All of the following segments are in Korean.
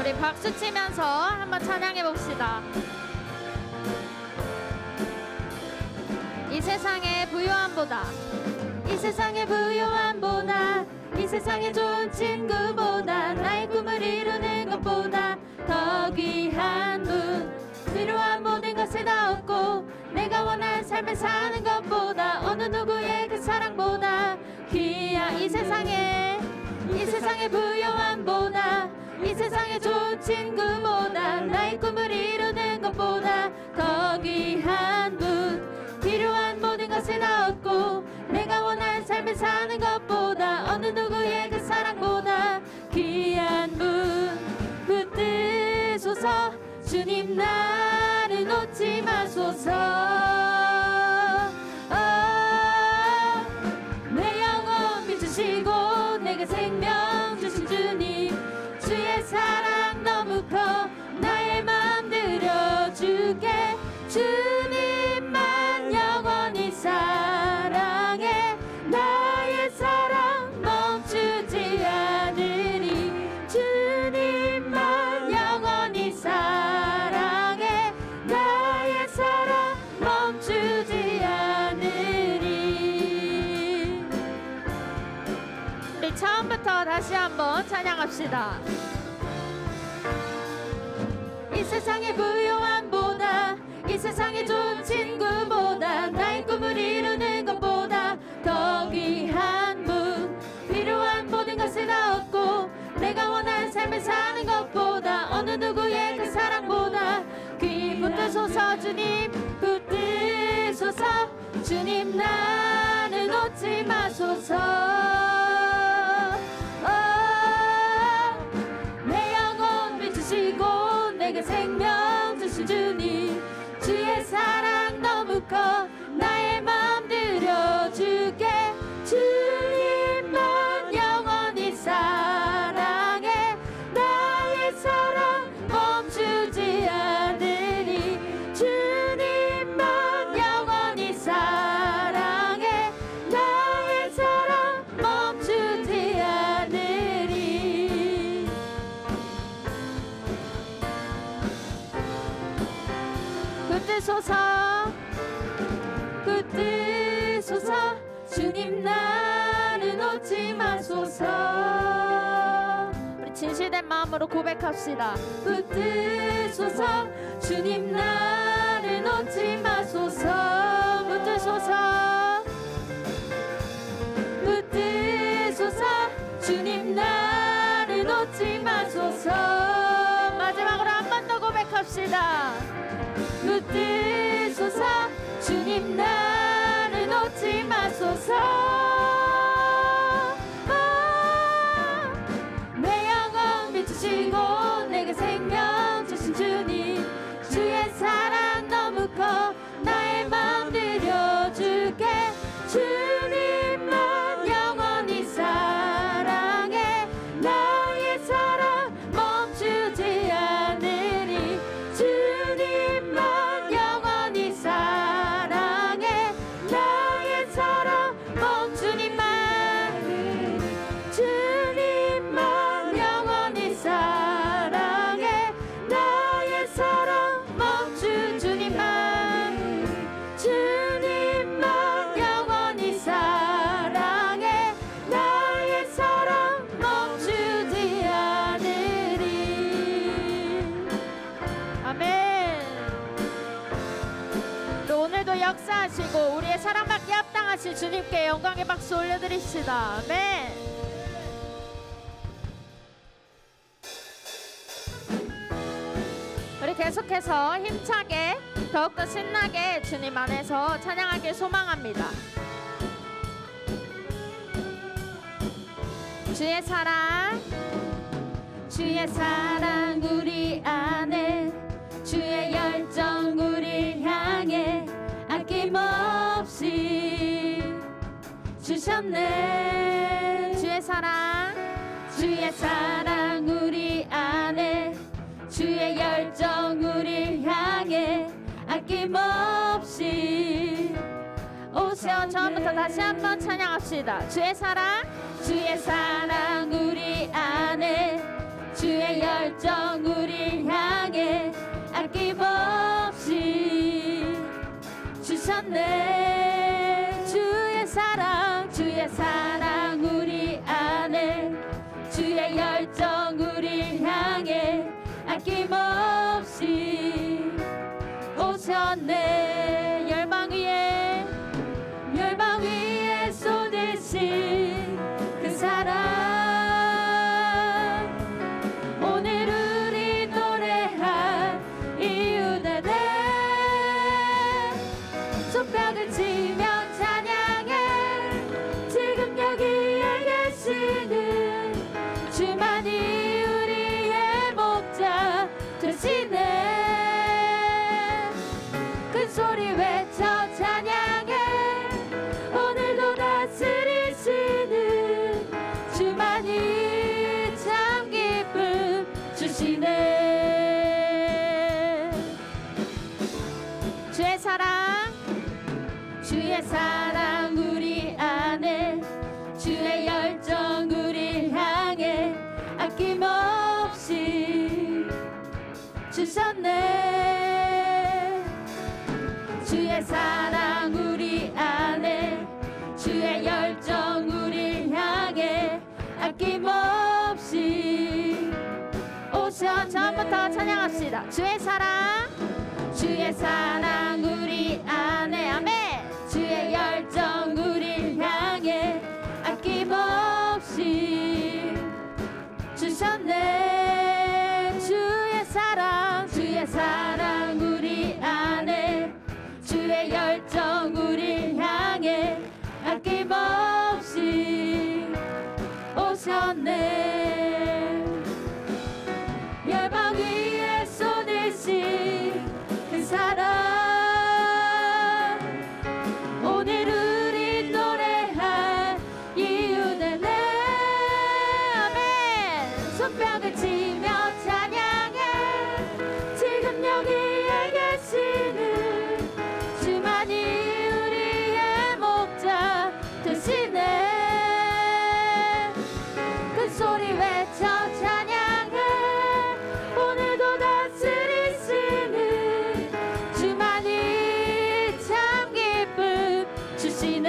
우리 박수 치면서 한번 찬양해 봅시다. 이 세상의 부요함보다, 이 세상의 부요함보다, 이 세상의 좋은 친구보다, 나의 꿈을 이루는 것보다 더 귀한 분, 필요한 모든 것을 다 얻고 내가 원하는 삶을 사는 것보다, 어느 누구의 그 사랑보다 귀한 이 세상의 부요함보다, 이 세상의 좋은 친구보다, 나의 꿈을 이루는 것보다 더 귀한 분, 필요한 모든 것을 다 얻고 내가 원하는 삶을 사는 것보다, 어느 누구의 그 사랑보다 귀한 분, 붙드소서. 주님 나를 놓지 마소서. 내 영혼 비추시고 내게 생명 주신 주님, 주의 사랑 너무 커 나의 맘 들여줄게. 주님만 영원히 사랑해, 나의 사랑 멈추지 않으리. 주님만 영원히 사랑해, 나의 사랑 멈추지 않으리. 우리 처음부터 다시 한번 찬양합시다. 이 세상의 부요함보다, 이 세상의 좋은 친구보다, 나의 꿈을 이루는 것보다 더 귀한 분, 필요한 모든 것을 다 얻고 내가 원하는 삶을 사는 것보다, 어느 누구의 그 사랑보다 귀 붙드소서. 주님 붙드소서. 주님 나를 놓지 마소서. 내 영혼 비추시고 내게 생명 주신 주님, 주의 사랑 너무 커 나의 맘 들여줄게. 주님만 영원히 사랑해, 나의 사랑 멈추지 않으리. 주님만 영원히 사랑해, 나의 사랑 멈추지 않으리. 붙드소서, 붙드소서. 주님 나를 놓지 마소서. 우리 진실된 마음으로 고백합시다. 붙드소서. 주님 나를 놓지 마소서. 붙드소서, 붙드소서. 주님 나를 놓지 마소서. 마지막으로 한 번 더 고백합시다. 붙드소서. 주님 나를 놓지 마소서. 내 영혼 비추시고 내게 생명 주신 주님, 주의 사랑 너무 커 나의 맘 들여줄게. 주님만 영원히 사랑해, 나의 사랑 멈추지 않으리. 주님만 영원히 사랑해, 나의 사랑 멈추니만. 주님만 영원히 사랑해, 나의 사랑 멈추. 주님만, 주님만 영원히 사랑해, 나의 사랑 멈추지 않으리. 아멘. 또 오늘도 역사하시고 우리의 사랑받기 합당하신 주님께 영광의 박수 올려드립시다. 아멘. 우리 계속해서 힘차게 더욱더 신나게 주님 안에서 찬양하길 소망합니다. 주의 사랑, 주의 사랑 우리 안에, 주의 열정 우리 향해 아낌없이 주셨네. 주의 사랑, 주의 사랑 우리 안에, 주의 열정 우리 향해 아낌없이. 오세요. 처음부터 다시 한번 찬양합시다. 주의 사랑, 주의 사랑 우리 아낌없이 오셨네. 열방 위에 쏟으신 그 사랑, 오늘 우리 노래한 이유는 손뼉을 치며 찬양해. 지금 여기에 계시는 주만이 우리의 목자 되시네. 큰 소리 외쳐 찬양해. 오늘도 다스리시는 주만이 참 기쁨 주시네. 주의 사랑 우리 안에, 주의 열정 우리 향해 아낌없이 주셨네. 주의 사랑 우리 안에, 주의 열정 우리 향해 아낌없이 오셔. 처음부터 찬양합시다. 주의 사랑 우리 안에, 아멘. 주의 열정 우리 향해 아낌없이 주셨네. 주의 사랑 우리 안에, 주의 열정 우리 향해 아낌없이 오셨네. 열방 위에 쏟으신 그 사랑, 오늘 우리 노래한 이유는 아멘. 손뼉을 치며 찬양해. 지금 여기에 계시는 주만이 우리의 목자 되시네. 큰 소리 외쳐 찬양해. 오늘도 다스리시는 주만이 참 기쁨 주시네.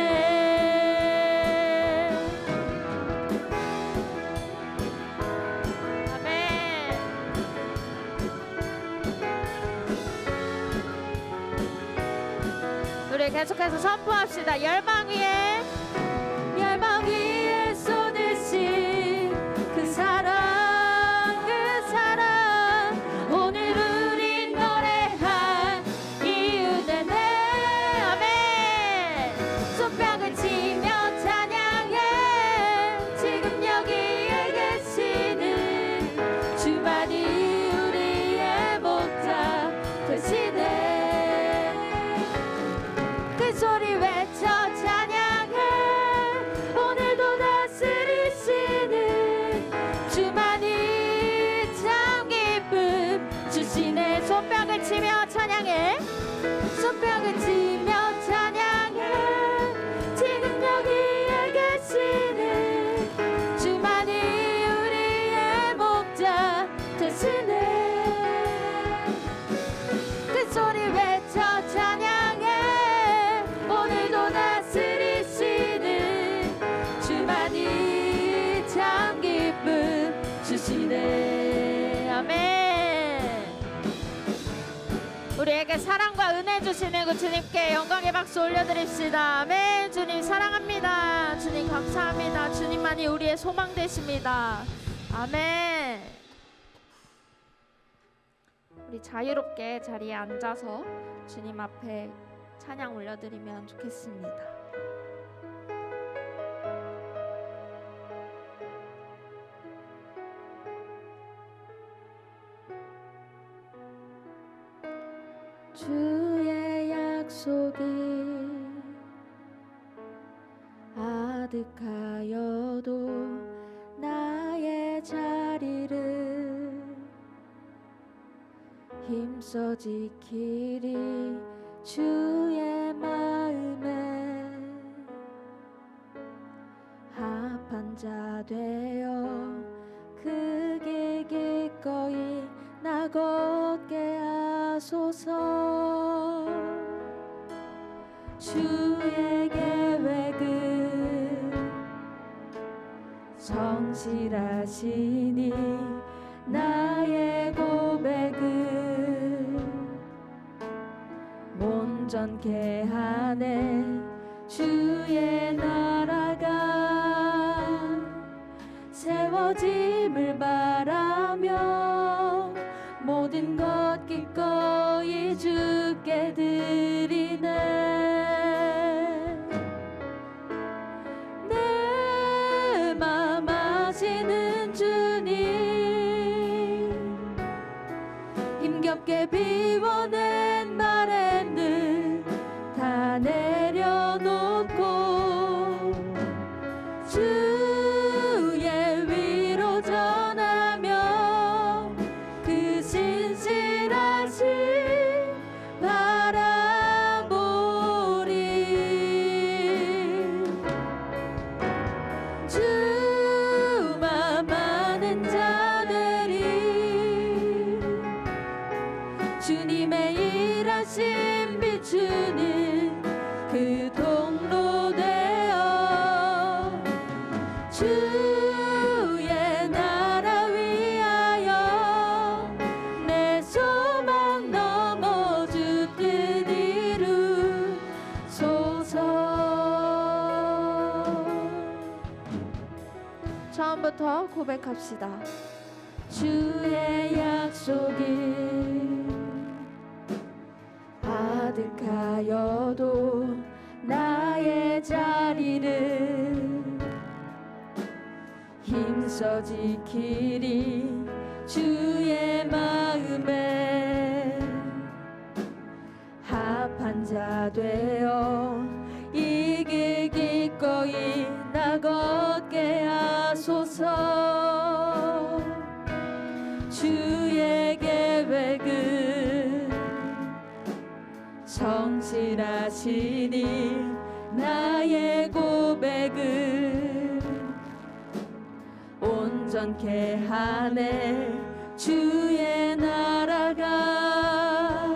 아멘. 우리 계속해서 선포합시다. 열방 위에 쏟으신 그 사랑, 오늘 우리 노래한 이유는 아멘. 손뼉을 치며 찬양해. 지금 여기에 계시는 주만이 우리의 목자 되시네. 큰 소리 외쳐 찬양해. 오늘도 다스리시는 주만이 참 기쁨 주시네. 손뼉을 치며 찬양해. 손뼉을 치며 찬양해. 지금 여기에 계시는 주만이 우리의 목자 되시네. 큰 소리 외쳐 찬양해. 오늘도 다스리시는 주만이 참 기쁨 주시네. 아멘. 우리에게 사랑과 은혜 주시는 그 주님께 영광의 박수 올려드립시다. 아멘. 주님 사랑합니다. 주님 감사합니다. 주님만이 우리의 소망 되십니다. 아멘. 우리 자유롭게 자리에 앉아서 주님 앞에 찬양 올려드리면 좋겠습니다. 주의 약속이 아득하여도 나의 자리를 힘써 지키리. 주의 마음에 합한 자 되어 그 길 기꺼이 나 걷게 하소서. 주의 계획은 성실하시니 나의 고백을 온전케 하네. 주의 나라가 세워짐을 바라며 모든 것 기꺼이 주께 드리네. 내 맘 아시는 주님, 힘겹게 비워낸 바램들 다 내려놓고 주의 위로 전하며 그 신실하신 바라보리. 주만 많은 자들이 주님의 일하심 비추는 그 통로 되어 주의 나라 위하여 내 소망 넘어 주 뜻 이루소서. 처음부터 고백합시다. 주의 약속이 아득하여도 나의 자리를 힘써 지키리. 주의 마음에 합한 자 되어 이 길 기꺼이 나 걷게 하소서. 주의 계획은 성실하시니 나의 고백을 온전케 하네. 주의 나라가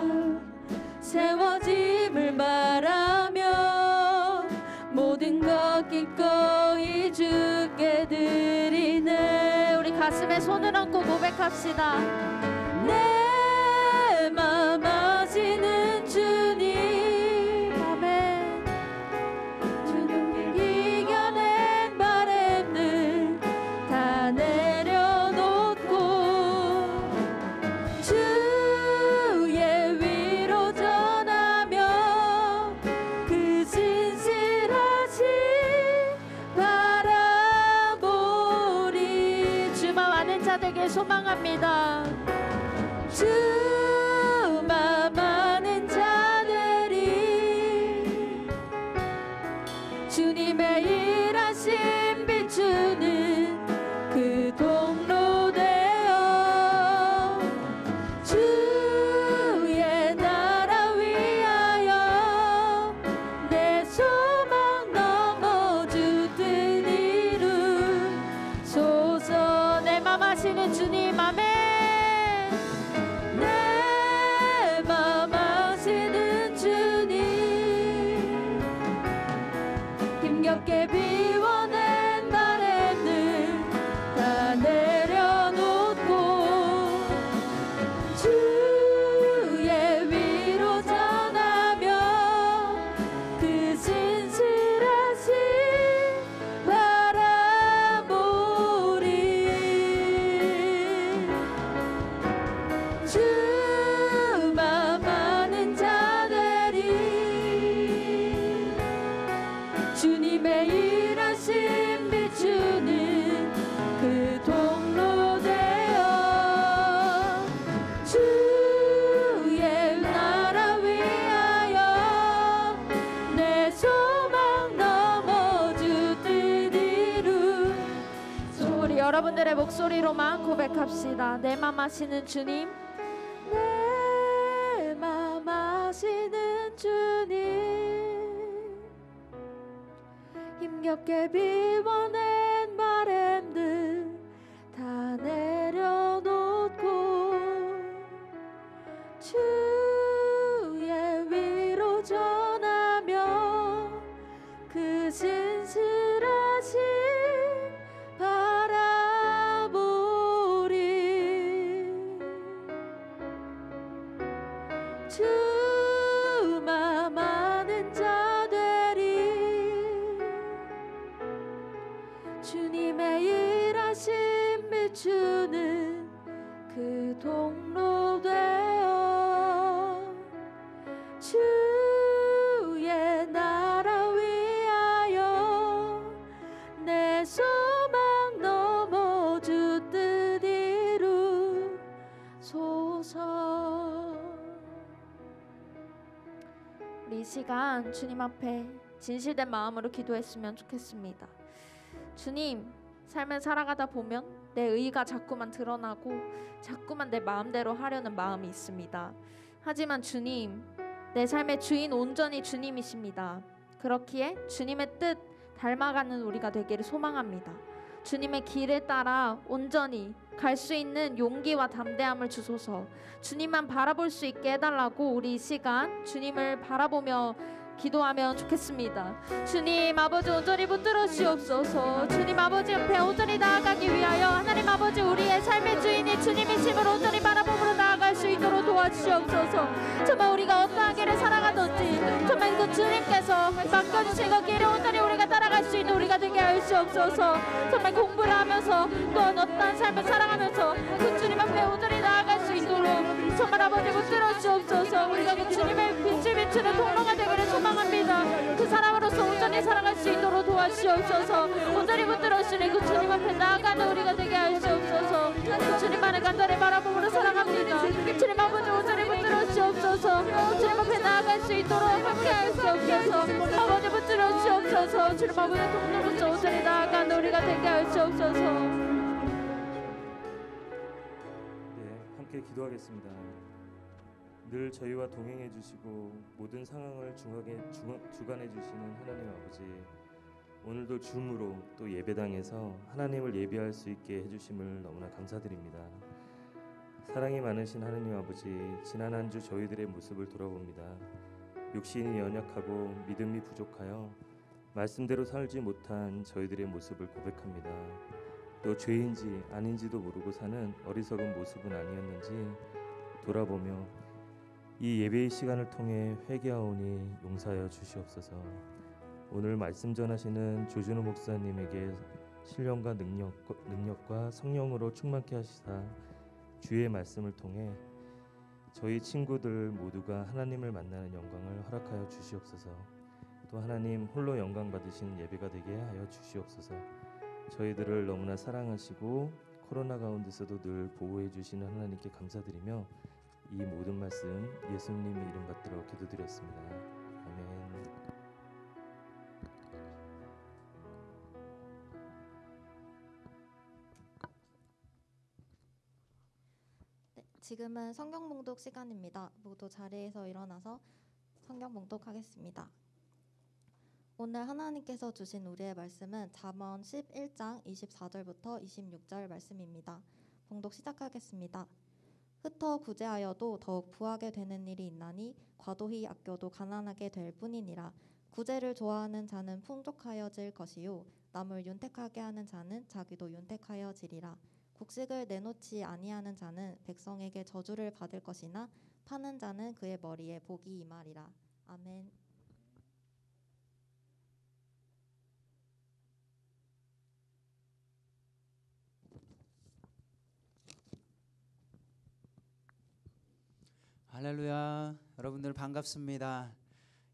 세워짐을 바라며 모든 것 기꺼이 주께 드리네. 우리 가슴에 손을 얹고 고백합시다. 내 맘 아시는 주님, 아멘. 주님 이겨낸 바램들 다 내려놓고 주의 위로 전하며 그 신실하신 바라보리. 주만 많은 자들에게 소망합니다. 주만 많은 자들이 주님의 일하심 비추는 그 통로 되어 주의 나라 위하여 내 소망 넘어 주 뜻 이루소서. 내 맘 아시는 주님, 아멘. 내 맘 아시는 주님, 힘겹게 비워낸 바램들 다 내려놓고 주의 위로 전하며 그 신실하신 바라보리. 주만 많은 자들이 주님의 일하심 비추는 그 통로 되어 주의 나라 위하여 내 소망 넘어 주 뜻 이루소서. 우리 여러분들의 목소리로만 고백합시다. 내 맘 아시는 주님, 내 맘 아시는 주님, 힘겹게 비워낸 바램들 다 내려놓고 주의 위로 전하며 그 신실하신 바라보리. 비추는 그 통로 되어 주의 나라 위하여 내 소망 넘어 주 뜻 이루소서. 우리 이 시간 주님 앞에 진실된 마음으로 기도했으면 좋겠습니다. 주님, 삶을 살아가다 보면 내 의가 자꾸만 드러나고 자꾸만 내 마음대로 하려는 마음이 있습니다. 하지만 주님, 내 삶의 주인 온전히 주님이십니다. 그렇기에 주님의 뜻 닮아가는 우리가 되기를 소망합니다. 주님의 길을 따라 온전히 갈 수 있는 용기와 담대함을 주소서. 주님만 바라볼 수 있게 해달라고 우리 이 시간 주님을 바라보며 기도하면 좋겠습니다. 주님 아버지 온전히 붙들어 주옵소서. 주님 아버지 옆에 온전히 나아가기 위하여 하나님 아버지 우리의 삶의 주인이 주님이심을 온전히 바라보므로 나아갈 수 있도록 도와주시옵소서. 정말 우리가 어떠한 길을 살아가든지 정말 그 주님께서 맡겨주신 그 길을 온전히 우리가 따라갈 수 있는 우리가 되게 하시옵소서. 정말 공부를 하면서 또한 어떠한 삶을 살아가면서 그 주님 앞에 온전히 나아갈 수 있도록 정말 아버지 붙들어 주옵소서. 우리가 그 주님의 빛을 비추는 통로가 되기를 소망합니다. 그 사람으로서 온전히 살아갈 수 있도록 도와주시옵소서. 온전히 붙들어 주시는 그 주님 앞에 나아가는 우리가 되게 하시옵소서. 그 주님만을 간절히 바라보므로 살아갑니다. 주님 아버지 온전히 붙들어 주시옵소서. 주님 앞에 나아갈 수 있도록 함께 할 수 없소서. 아버지 붙들어 주시옵소서. 주님 아버지 통로로서 온전히 나아가는 우리가 되게 하시옵소서. 네, 함께 기도하겠습니다. 늘 저희와 동행해 주시고 모든 상황을 주관해 주시는 하나님 아버지, 오늘도 줌으로 또 예배당에서 하나님을 예배할 수 있게 해주심을 너무나 감사드립니다. 사랑이 많으신 하나님 아버지, 지난 한 주 저희들의 모습을 돌아봅니다. 육신이 연약하고 믿음이 부족하여 말씀대로 살지 못한 저희들의 모습을 고백합니다. 또 죄인지 아닌지도 모르고 사는 어리석은 모습은 아니었는지 돌아보며 이 예배의 시간을 통해 회개하오니 용서하여 주시옵소서. 오늘 말씀 전하시는 조준호 목사님에게 신령과 능력과 성령으로 충만케 하시사 주의 말씀을 통해 저희 친구들 모두가 하나님을 만나는 영광을 허락하여 주시옵소서. 또 하나님 홀로 영광 받으시는 예배가 되게 하여 주시옵소서. 저희들을 너무나 사랑하시고 코로나 가운데서도 늘 보호해 주시는 하나님께 감사드리며 이 모든 말씀 예수님의 이름 받들어 기도드렸습니다. 아멘. 네, 지금은 성경 봉독 시간입니다. 모두 자리에서 일어나서 성경 봉독하겠습니다. 오늘 하나님께서 주신 우리의 말씀은 잠언 11장 24절부터 26절 말씀입니다. 봉독 시작하겠습니다. 흩어 구제하여도 더욱 부하게 되는 일이 있나니 과도히 아껴도 가난하게 될 뿐이니라. 구제를 좋아하는 자는 풍족하여질 것이요 남을 윤택하게 하는 자는 자기도 윤택하여지리라. 곡식을 내놓지 아니하는 자는 백성에게 저주를 받을 것이나 파는 자는 그의 머리에 복이 임하리라. 아멘. 할렐루야. 여러분들 반갑습니다.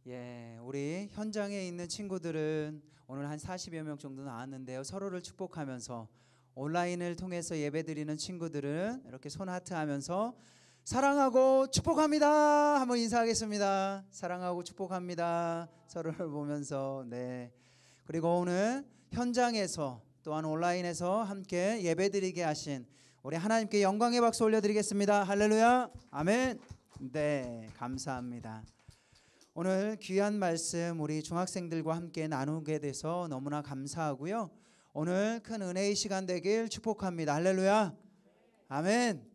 예, 우리 현장에 있는 친구들은 오늘 한 40여 명 정도 나왔는데요. 서로를 축복하면서 온라인을 통해서 예배드리는 친구들은 이렇게 손 하트 하면서 사랑하고 축복합니다 한번 인사하겠습니다. 사랑하고 축복합니다. 서로를 보면서. 네. 그리고 오늘 현장에서 또한 온라인에서 함께 예배드리게 하신 우리 하나님께 영광의 박수 올려드리겠습니다. 할렐루야. 아멘. 네, 감사합니다. 오늘 귀한 말씀 우리 중학생들과 함께 나누게 돼서 너무나 감사하고요. 오늘 큰 은혜의 시간 되길 축복합니다. 할렐루야. 아멘.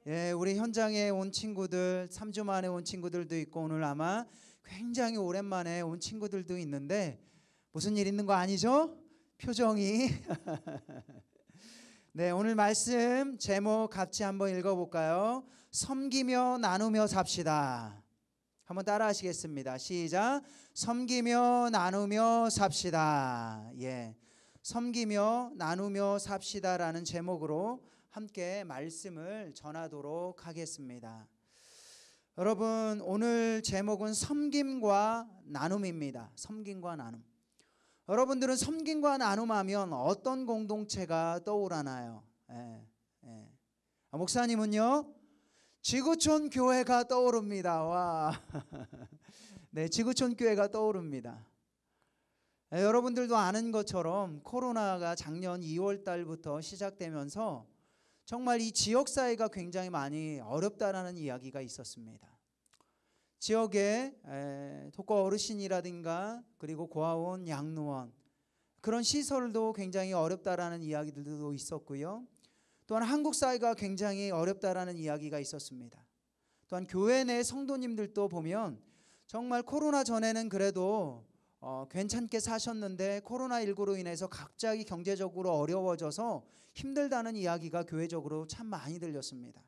예, 우리 현장에 온 친구들, 3주 만에 온 친구들도 있고 오늘 아마 굉장히 오랜만에 온 친구들도 있는데 무슨 일 있는 거 아니죠? 표정이. 네, 오늘 말씀 제목 같이 한번 읽어볼까요? 섬기며 나누며 삽시다. 한번 따라 하시겠습니다. 시작. 섬기며 나누며 삽시다. 예, 섬기며 나누며 삽시다라는 제목으로 함께 말씀을 전하도록 하겠습니다. 여러분, 오늘 제목은 섬김과 나눔입니다. 섬김과 나눔. 여러분들은 섬김과 나눔하면 어떤 공동체가 떠오르나요? 목사님은요? 지구촌 교회가 떠오릅니다. 와. 네, 지구촌 교회가 떠오릅니다. 여러분들도 아는 것처럼 코로나가 작년 2월 달부터 시작되면서 정말 이 지역사회가 굉장히 많이 어렵다라는 이야기가 있었습니다. 지역에 독거 어르신이라든가 그리고 고아원, 양로원 그런 시설도 굉장히 어렵다라는 이야기들도 있었고요. 또한 한국 사회가 굉장히 어렵다라는 이야기가 있었습니다. 또한 교회 내 성도님들도 보면 정말 코로나 전에는 그래도 괜찮게 사셨는데 코로나19로 인해서 갑자기 경제적으로 어려워져서 힘들다는 이야기가 교회적으로 참 많이 들렸습니다.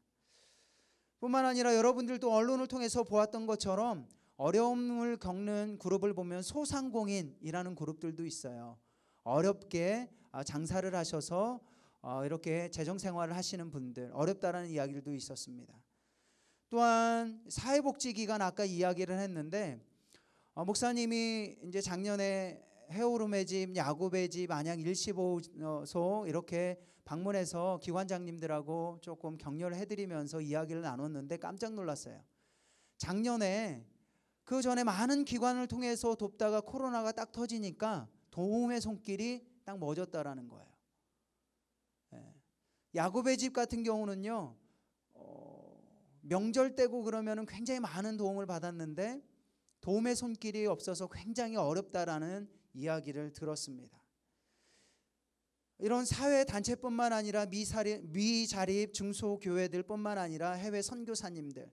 뿐만 아니라 여러분들도 언론을 통해서 보았던 것처럼 어려움을 겪는 그룹을 보면 소상공인이라는 그룹들도 있어요. 어렵게 장사를 하셔서 이렇게 재정생활을 하시는 분들, 어렵다라는 이야기들도 있었습니다. 또한 사회복지기관 아까 이야기를 했는데 목사님이 이제 작년에 헤어룸의 집, 야곱의 집, 안양 115소 이렇게 방문해서 기관장님들하고 조금 격려를 해드리면서 이야기를 나눴는데 깜짝 놀랐어요. 작년에 그 전에 많은 기관을 통해서 돕다가 코로나가 딱 터지니까 도움의 손길이 딱 멎었다라는 거예요. 야곱의 집 같은 경우는요, 명절 때고 그러면은 굉장히 많은 도움을 받았는데 도움의 손길이 없어서 굉장히 어렵다라는 이야기를 들었습니다. 이런 사회 단체뿐만 아니라 미자립 중소교회들뿐만 아니라 해외 선교사님들,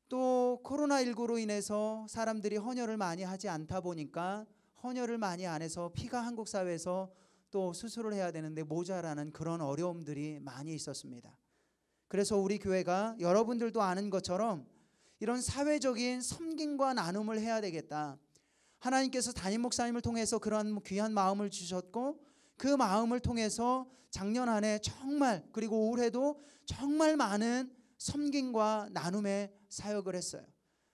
또 코로나19로 인해서 사람들이 헌혈을 많이 하지 않다 보니까 헌혈을 많이 안 해서 피가 한국 사회에서 또 수술을 해야 되는데 모자라는 그런 어려움들이 많이 있었습니다. 그래서 우리 교회가 여러분들도 아는 것처럼 이런 사회적인 섬김과 나눔을 해야 되겠다. 하나님께서 담임 목사님을 통해서 그런 귀한 마음을 주셨고 그 마음을 통해서 작년 한 해 정말 그리고 올해도 정말 많은 섬김과 나눔의 사역을 했어요.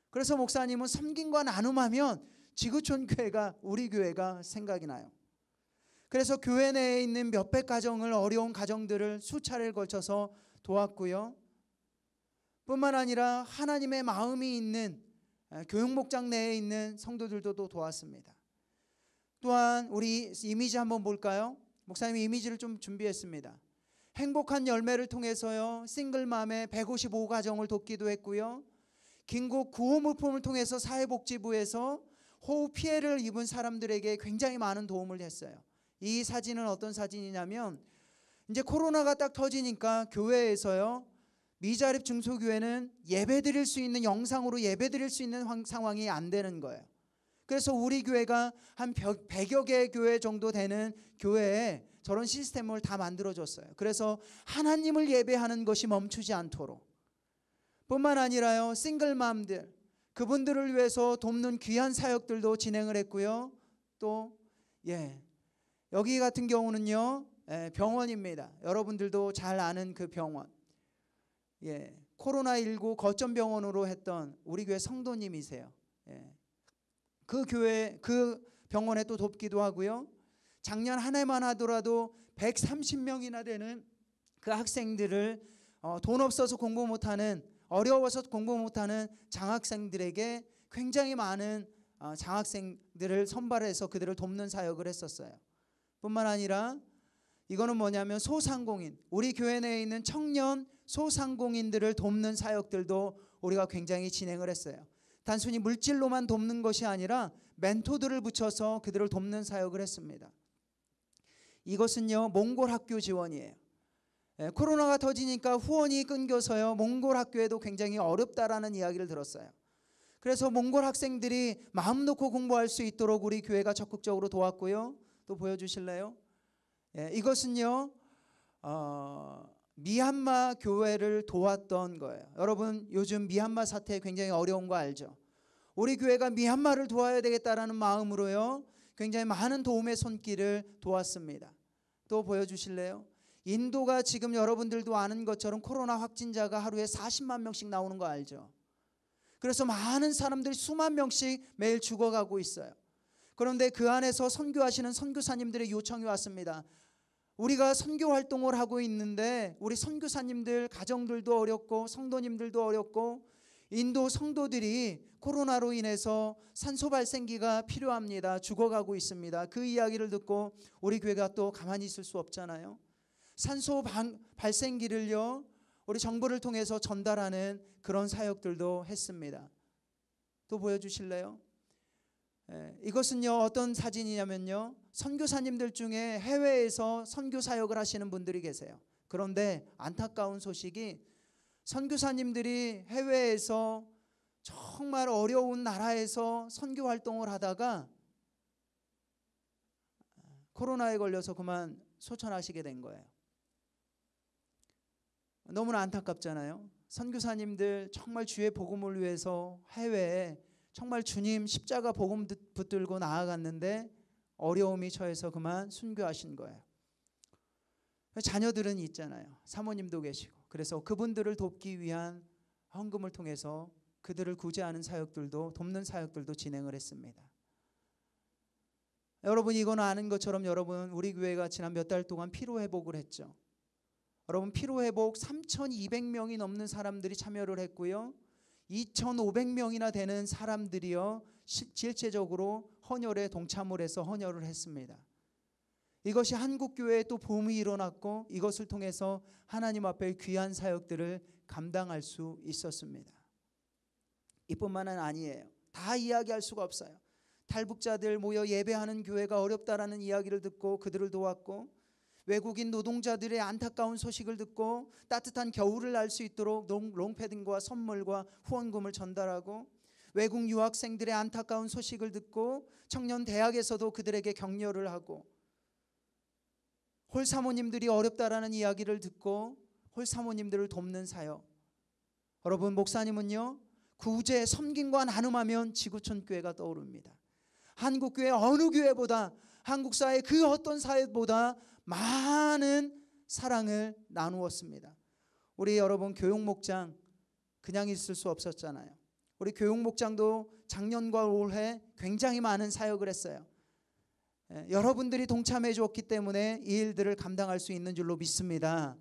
그래서 목사님은 섬김과 나눔하면 지구촌 교회가 우리 교회가 생각이 나요. 그래서 교회 내에 있는 몇백 가정을 어려운 가정들을 수차례를 걸쳐서 도왔고요. 뿐만 아니라 하나님의 마음이 있는 교육목장 내에 있는 성도들도 도왔습니다. 또한 우리 이미지 한번 볼까요? 목사님이 이미지를 좀 준비했습니다. 행복한 열매를 통해서요, 싱글맘의 155가정을 돕기도 했고요. 긴급 구호 물품을 통해서 사회복지부에서 호우 피해를 입은 사람들에게 굉장히 많은 도움을 했어요. 이 사진은 어떤 사진이냐면 이제 코로나가 딱 터지니까 교회에서요, 미자립 중소교회는 예배드릴 수 있는 영상으로 예배드릴 수 있는 상황이 안 되는 거예요. 그래서 우리 교회가 한 100여 개 교회 정도 되는 교회에 저런 시스템을 다 만들어줬어요. 그래서 하나님을 예배하는 것이 멈추지 않도록, 뿐만 아니라요, 싱글맘들 그분들을 위해서 돕는 귀한 사역들도 진행을 했고요. 또 여기 같은 경우는요, 병원입니다. 여러분들도 잘 아는 그 병원, 코로나19 거점병원으로 했던 우리 교회 성도님이세요. 그 교회 그 병원에 또 돕기도 하고요. 작년 한 해만 하더라도 130명이나 되는 그 학생들을 돈 없어서 공부 못하는, 어려워서 공부 못하는 장학생들에게 굉장히 많은 장학생들을 선발해서 그들을 돕는 사역을 했었어요. 뿐만 아니라 이거는 뭐냐면 소상공인, 우리 교회 내에 있는 청년 소상공인들을 돕는 사역들도 우리가 굉장히 진행을 했어요. 단순히 물질로만 돕는 것이 아니라 멘토들을 붙여서 그들을 돕는 사역을 했습니다. 이것은요, 몽골 학교 지원이에요. 코로나가 터지니까 후원이 끊겨서요, 몽골 학교에도 굉장히 어렵다라는 이야기를 들었어요. 그래서 몽골 학생들이 마음 놓고 공부할 수 있도록 우리 교회가 적극적으로 도왔고요. 또 보여주실래요? 이것은요, 미얀마 교회를 도왔던 거예요. 여러분, 요즘 미얀마 사태 굉장히 어려운 거 알죠? 우리 교회가 미얀마를 도와야 되겠다라는 마음으로요, 굉장히 많은 도움의 손길을 도왔습니다. 또 보여주실래요? 인도가 지금 여러분들도 아는 것처럼 코로나 확진자가 하루에 40만 명씩 나오는 거 알죠? 그래서 많은 사람들이 수만 명씩 매일 죽어가고 있어요. 그런데 그 안에서 선교하시는 선교사님들의 요청이 왔습니다. 우리가 선교 활동을 하고 있는데 우리 선교사님들 가정들도 어렵고 성도님들도 어렵고 인도 성도들이 코로나로 인해서 산소 발생기가 필요합니다. 죽어가고 있습니다. 그 이야기를 듣고 우리 교회가 또 가만히 있을 수 없잖아요. 산소 발생기를요 우리 정부를 통해서 전달하는 그런 사역들도 했습니다. 또 보여주실래요? 이것은요 어떤 사진이냐면요 선교사님들 중에 해외에서 선교 사역을 하시는 분들이 계세요. 그런데 안타까운 소식이 선교사님들이 해외에서 정말 어려운 나라에서 선교 활동을 하다가 코로나에 걸려서 그만 소천하시게 된 거예요. 너무나 안타깝잖아요. 선교사님들 정말 주의 복음을 위해서 해외에 정말 주님 십자가 복음 붙들고 나아갔는데 어려움이 처해서 그만 순교하신 거예요. 자녀들은 있잖아요. 사모님도 계시고. 그래서 그분들을 돕기 위한 헌금을 통해서 그들을 구제하는 사역들도 돕는 사역들도 진행을 했습니다. 여러분 이건 아는 것처럼 여러분 우리 교회가 지난 몇 달 동안 피로회복을 했죠. 여러분 피로회복 3,200명이 넘는 사람들이 참여를 했고요. 2,500명이나 되는 사람들이요 실제적으로 헌혈에 동참을 해서 헌혈을 했습니다. 이것이 한국교회에 또 붐이 일어났고 이것을 통해서 하나님 앞에 귀한 사역들을 감당할 수 있었습니다. 이뿐만은 아니에요. 다 이야기할 수가 없어요. 탈북자들 모여 예배하는 교회가 어렵다라는 이야기를 듣고 그들을 도왔고 외국인 노동자들의 안타까운 소식을 듣고 따뜻한 겨울을 날 수 있도록 롱패딩과 선물과 후원금을 전달하고 외국 유학생들의 안타까운 소식을 듣고 청년 대학에서도 그들에게 격려를 하고 홀사모님들이 어렵다라는 이야기를 듣고 홀사모님들을 돕는 사역. 여러분 목사님은요 구제 섬김과 나눔하면 지구촌 교회가 떠오릅니다. 한국교회 어느 교회보다 한국사회 그 어떤 사회보다 많은 사랑을 나누었습니다. 우리 여러분 교육목장 그냥 있을 수 없었잖아요. 우리 교육목장도 작년과 올해 굉장히 많은 사역을 했어요. 여러분들이 동참해 주었기 때문에 이 일들을 감당할 수 있는 줄로 믿습니다.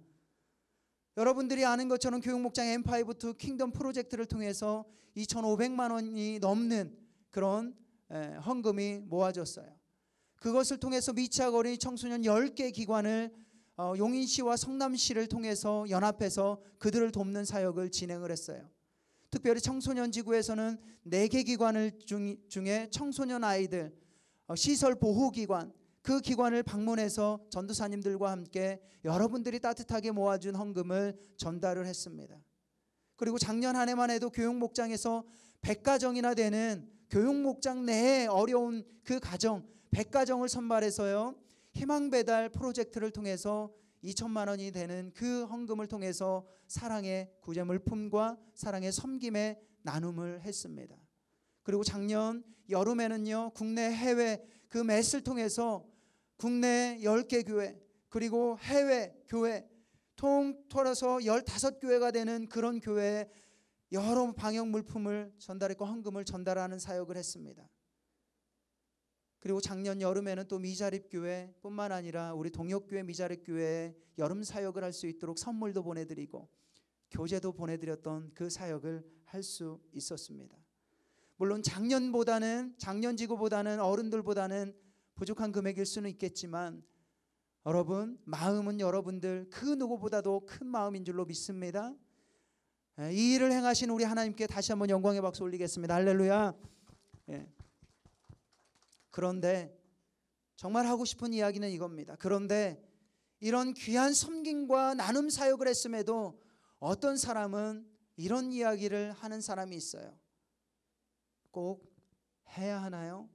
여러분들이 아는 것처럼 교육목장 M5 to 킹덤 프로젝트를 통해서 2,500만 원이 넘는 그런 헌금이 모아졌어요. 그것을 통해서 미취학 어린이 청소년 10개 기관을 용인시와 성남시를 통해서 연합해서 그들을 돕는 사역을 진행을 했어요. 특별히 청소년 지구에서는 4개 기관을 중에 청소년 아이들 시설 보호기관 그 기관을 방문해서 전도사님들과 함께 여러분들이 따뜻하게 모아준 헌금을 전달을 했습니다. 그리고 작년 한 해만 해도 교육목장에서 100가정이나 되는 교육목장 내에 어려운 그 가정 100가정을 선발해서요 희망배달 프로젝트를 통해서 2천만 원이 되는 그 헌금을 통해서 사랑의 구제 물품과 사랑의 섬김의 나눔을 했습니다. 그리고 작년 여름에는요 국내 해외 그 맷을 통해서 국내 10개 교회 그리고 해외 교회 통틀어서 15교회가 되는 그런 교회에 여러 방역 물품을 전달했고 헌금을 전달하는 사역을 했습니다. 그리고 작년 여름에는 또 미자립교회 뿐만 아니라 우리 동역교회 미자립교회에 여름 사역을 할 수 있도록 선물도 보내드리고 교재도 보내드렸던 그 사역을 할 수 있었습니다. 물론 작년지구보다는 어른들보다는 부족한 금액일 수는 있겠지만 여러분 마음은 여러분들 그 누구보다도 큰 마음인 줄로 믿습니다. 이 일을 행하신 우리 하나님께 다시 한번 영광의 박수 올리겠습니다. 할렐루야. 그런데 정말 하고 싶은 이야기는 이겁니다. 그런데 이런 귀한 섬김과 나눔 사역을 했음에도 어떤 사람은 이런 이야기를 하는 사람이 있어요. 꼭 해야 하나요?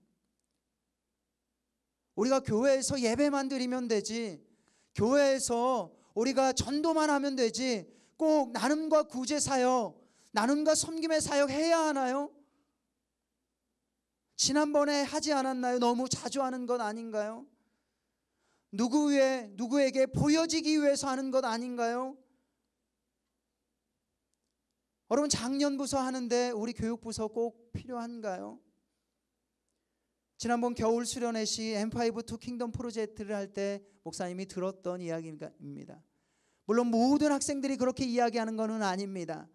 우리가 교회에서 예배만 드리면 되지 교회에서 우리가 전도만 하면 되지 꼭 나눔과 구제 사역 나눔과 섬김의 사역 해야 하나요? 지난번에 하지 않았나요? 너무 자주 하는 건 아닌가요? 누구에게 보여지기 위해서 하는 것 아닌가요? 여러분, 작년부서 하는데 우리 교육부서 꼭 필요한가요? 지난번 겨울 수련회 시 M5 to 킹덤 프로젝트를 할 때 목사님이 들었던 이야기입니다. 물론 모든 학생들이 그렇게 이야기하는 것은 아닙니다.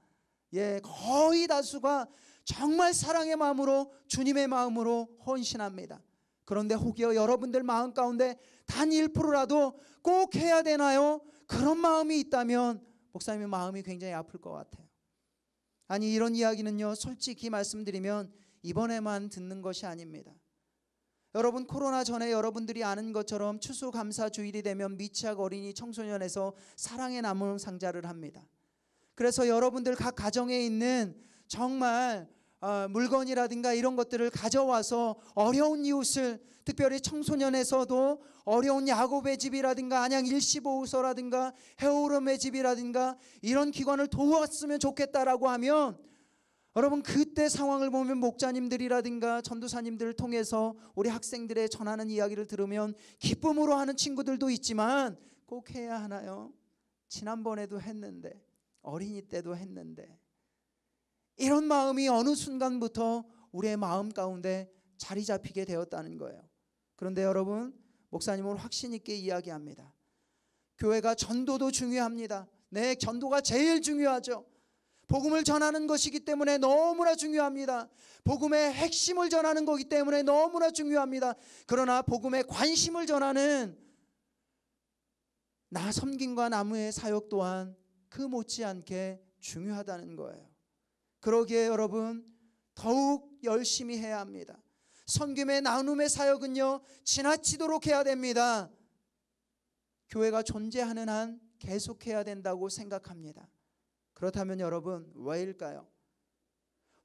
거의 다수가 정말 사랑의 마음으로, 주님의 마음으로 헌신합니다. 그런데 혹여 여러분들 마음 가운데 단 1%라도 꼭 해야 되나요? 그런 마음이 있다면 목사님의 마음이 굉장히 아플 것 같아요. 아니, 이런 이야기는요, 솔직히 말씀드리면 이번에만 듣는 것이 아닙니다. 여러분, 코로나 전에 여러분들이 아는 것처럼 추수감사 주일이 되면 미취학 어린이 청소년에서 사랑의 나무 상자를 합니다. 그래서 여러분들 각 가정에 있는 정말 물건이라든가 이런 것들을 가져와서 어려운 이웃을, 특별히 청소년에서도 어려운 야곱의 집이라든가 안양 일시보호소라든가 해오름의 집이라든가 이런 기관을 도왔으면 좋겠다라고 하면, 여러분, 그때 상황을 보면 목자님들이라든가 전도사님들을 통해서 우리 학생들의 전하는 이야기를 들으면 기쁨으로 하는 친구들도 있지만, 꼭 해야 하나요? 지난번에도 했는데, 어린이 때도 했는데, 이런 마음이 어느 순간부터 우리의 마음 가운데 자리 잡히게 되었다는 거예요. 그런데 여러분, 목사님은 확신 있게 이야기합니다. 교회가 전도도 중요합니다. 네, 전도가 제일 중요하죠. 복음을 전하는 것이기 때문에 너무나 중요합니다. 복음의 핵심을 전하는 거기 때문에 너무나 중요합니다. 그러나 복음의 관심을 전하는 나 섬김과 나무의 사역 또한 그 못지않게 중요하다는 거예요. 그러기에 여러분, 더욱 열심히 해야 합니다. 섬김의 나눔의 사역은요, 지나치도록 해야 됩니다. 교회가 존재하는 한 계속해야 된다고 생각합니다. 그렇다면 여러분, 왜일까요?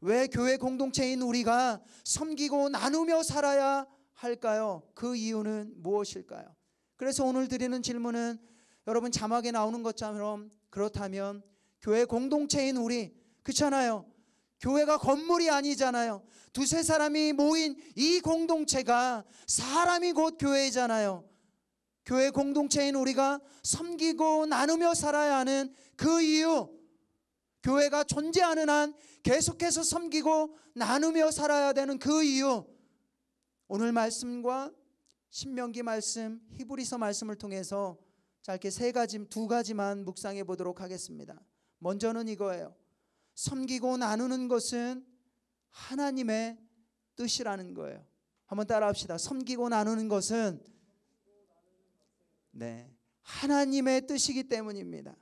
왜 교회 공동체인 우리가 섬기고 나누며 살아야 할까요? 그 이유는 무엇일까요? 그래서 오늘 드리는 질문은, 여러분 자막에 나오는 것처럼, 그렇다면 교회 공동체인 우리, 그렇잖아요. 교회가 건물이 아니잖아요. 두세 사람이 모인 이 공동체가 사람이 곧 교회잖아요. 교회 공동체인 우리가 섬기고 나누며 살아야 하는 그 이유, 교회가 존재하는 한 계속해서 섬기고 나누며 살아야 되는 그 이유, 오늘 말씀과 신명기 말씀, 히브리서 말씀을 통해서 짧게 두 가지만 묵상해 보도록 하겠습니다. 먼저는 이거예요. 섬기고 나누는 것은 하나님의 뜻이라는 거예요. 한번 따라합시다. 섬기고 나누는 것은 하나님의 뜻이기 때문입니다.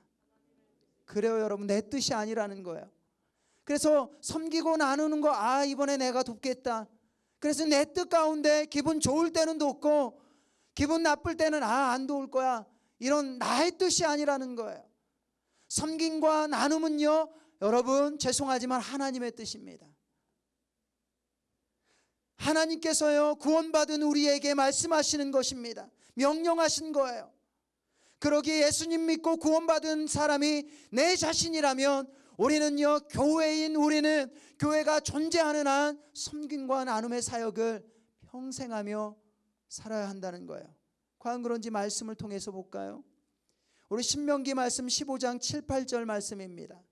그래요, 여러분, 내 뜻이 아니라는 거예요. 그래서 섬기고 나누는 거, 이번에 내가 돕겠다. 그래서 내 뜻 가운데 기분 좋을 때는 돕고 기분 나쁠 때는 안 도울 거야, 이런 나의 뜻이 아니라는 거예요. 섬김과 나눔은요, 여러분 죄송하지만 하나님의 뜻입니다. 하나님께서요, 구원받은 우리에게 말씀하시는 것입니다. 명령하신 거예요. 그러기에 예수님 믿고 구원받은 사람이 내 자신이라면 우리는요, 교회인 우리는 교회가 존재하는 한 섬김과 나눔의 사역을 평생 하며 살아야 한다는 거예요. 과연 그런지 말씀을 통해서 볼까요? 우리 신명기 말씀 15장 7, 8절 말씀입니다.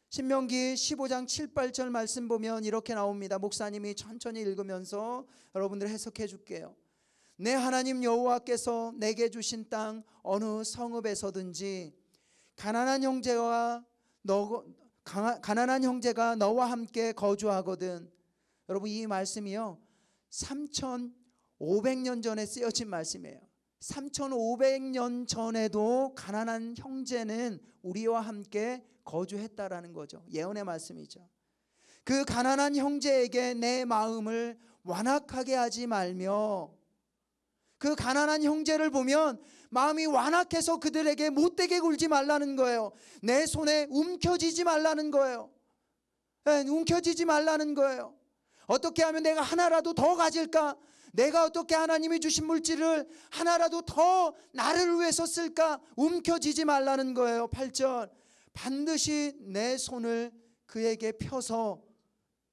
신명기 15장 7, 8절 말씀 보면 이렇게 나옵니다. 목사님이 천천히 읽으면서 여러분들 해석해 줄게요. 내 하나님 여호와께서 내게 주신 땅 어느 성읍에서든지 가난한 형제가 너와 함께 거주하거든. 여러분, 이 말씀이요 3500년 전에 쓰여진 말씀이에요. 3500년 전에도 가난한 형제는 우리와 함께 거주했다라는 거죠. 예언의 말씀이죠. 그 가난한 형제에게 내 마음을 완악하게 하지 말며, 그 가난한 형제를 보면 마음이 완악해서 그들에게 못되게 굴지 말라는 거예요. 내 손에 움켜쥐지 말라는 거예요. 움켜쥐지 말라는 거예요. 어떻게 하면 내가 하나라도 더 가질까? 내가 어떻게 하나님이 주신 물질을 하나라도 더 나를 위해서 쓸까? 움켜쥐지 말라는 거예요. 8절, 반드시 내 손을 그에게 펴서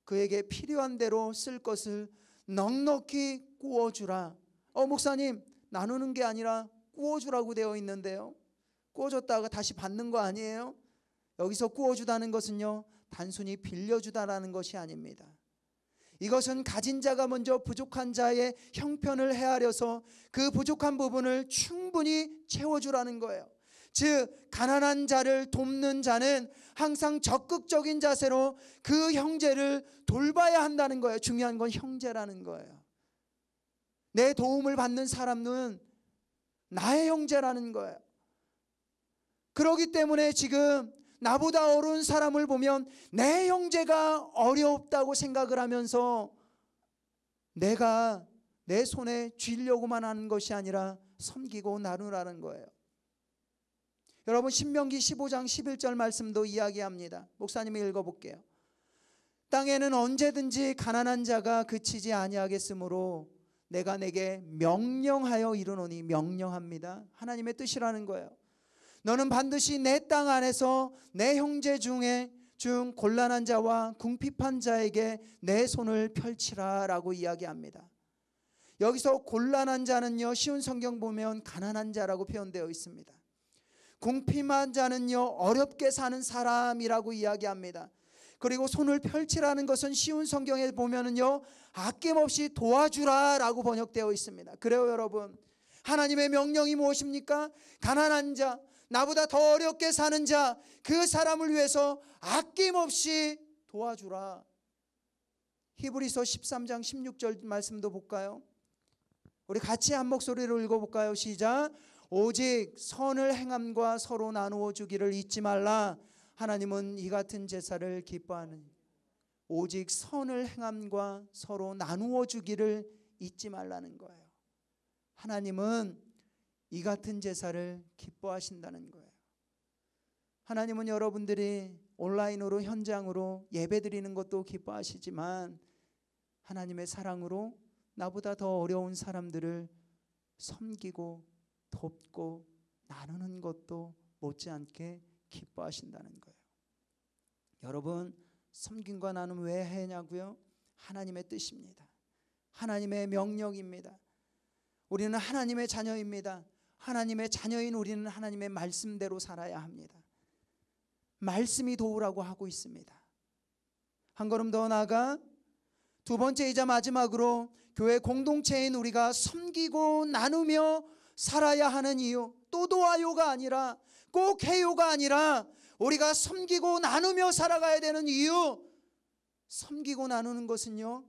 그에게 필요한 대로 쓸 것을 넉넉히 구워주라. 목사님, 나누는 게 아니라 꾸어주라고 되어 있는데요. 꾸어줬다가 다시 받는 거 아니에요? 여기서 꾸어주다는 것은요, 단순히 빌려주다라는 것이 아닙니다. 이것은 가진 자가 먼저 부족한 자의 형편을 헤아려서 그 부족한 부분을 충분히 채워주라는 거예요. 즉 가난한 자를 돕는 자는 항상 적극적인 자세로 그 형제를 돌봐야 한다는 거예요. 중요한 건 형제라는 거예요. 내 도움을 받는 사람은 나의 형제라는 거예요. 그렇기 때문에 지금 나보다 어려운 사람을 보면 내 형제가 어렵다고 생각을 하면서 내가 내 손에 쥐려고만 하는 것이 아니라 섬기고 나누라는 거예요. 여러분 신명기 15장 11절 말씀도 이야기합니다. 목사님이 읽어볼게요. 땅에는 언제든지 가난한 자가 그치지 아니하겠으므로 내가 내게 명령하여 이르노니, 명령합니다. 하나님의 뜻이라는 거예요. 너는 반드시 내 땅 안에서 내 형제 중 곤란한 자와 궁핍한 자에게 내 손을 펼치라 라고 이야기합니다. 여기서 곤란한 자는요, 쉬운 성경 보면 가난한 자라고 표현되어 있습니다. 궁핍한 자는요, 어렵게 사는 사람이라고 이야기합니다. 그리고 손을 펼치라는 것은 쉬운 성경에 보면은요, 아낌없이 도와주라 라고 번역되어 있습니다. 그래요 여러분, 하나님의 명령이 무엇입니까? 가난한 자, 나보다 더 어렵게 사는 자, 그 사람을 위해서 아낌없이 도와주라. 히브리서 13장 16절 말씀도 볼까요? 우리 같이 한 목소리로 읽어볼까요? 시작. 오직 선을 행함과 서로 나누어 주기를 잊지 말라. 하나님은 이 같은 제사를 기뻐하는. 오직 선을 행함과 서로 나누어 주기를 잊지 말라는 거예요. 하나님은 이 같은 제사를 기뻐하신다는 거예요. 하나님은 여러분들이 온라인으로 현장으로 예배드리는 것도 기뻐하시지만 하나님의 사랑으로 나보다 더 어려운 사람들을 섬기고 돕고 나누는 것도 못지않게 기뻐하신다는 거예요. 여러분, 섬김과 나눔 왜 하냐고요? 하나님의 뜻입니다. 하나님의 명령입니다. 우리는 하나님의 자녀입니다. 하나님의 자녀인 우리는 하나님의 말씀대로 살아야 합니다. 말씀이 도우라고 하고 있습니다. 한 걸음 더 나아가 두 번째이자 마지막으로 교회 공동체인 우리가 섬기고 나누며 살아야 하는 이유, 또 도와요가 아니라 꼭 해요가 아니라 우리가 섬기고 나누며 살아가야 되는 이유, 섬기고 나누는 것은요,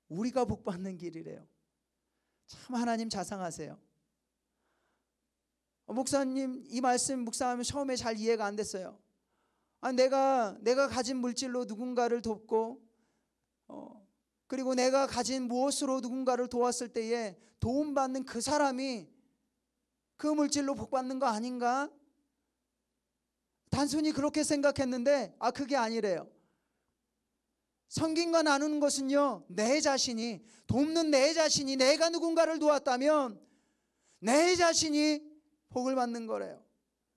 우리가 복받는 길이래요. 참 하나님 자상하세요. 목사님 이 말씀 묵상하면 처음에 잘 이해가 안 됐어요. 내가 가진 물질로 누군가를 돕고 그리고 내가 가진 무엇으로 누군가를 도왔을 때에 도움받는 그 사람이 그 물질로 복받는 거 아닌가? 단순히 그렇게 생각했는데 그게 아니래요. 섬김과 나누는 것은요, 내 자신이 돕는 내 자신이 내가 누군가를 도왔다면 내 자신이 복을 받는 거래요.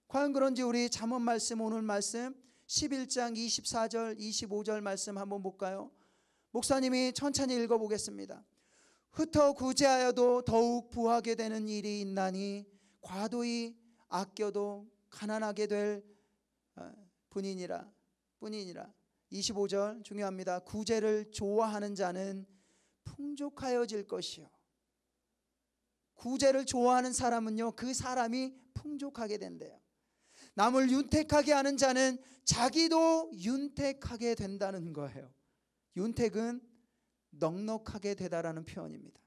과연 그런지 우리 잠언 말씀, 오늘 말씀 11장 24절 25절 말씀 한번 볼까요? 목사님이 천천히 읽어보겠습니다. 흩어 구제하여도 더욱 부하게 되는 일이 있나니 과도히 아껴도 가난하게 될 뿐이니라. 25절 중요합니다. 구제를 좋아하는 자는 풍족하여질 것이요. 구제를 좋아하는 사람은요, 그 사람이 풍족하게 된대요. 남을 윤택하게 하는 자는 자기도 윤택하게 된다는 거예요. 윤택은 넉넉하게 되다라는 표현입니다.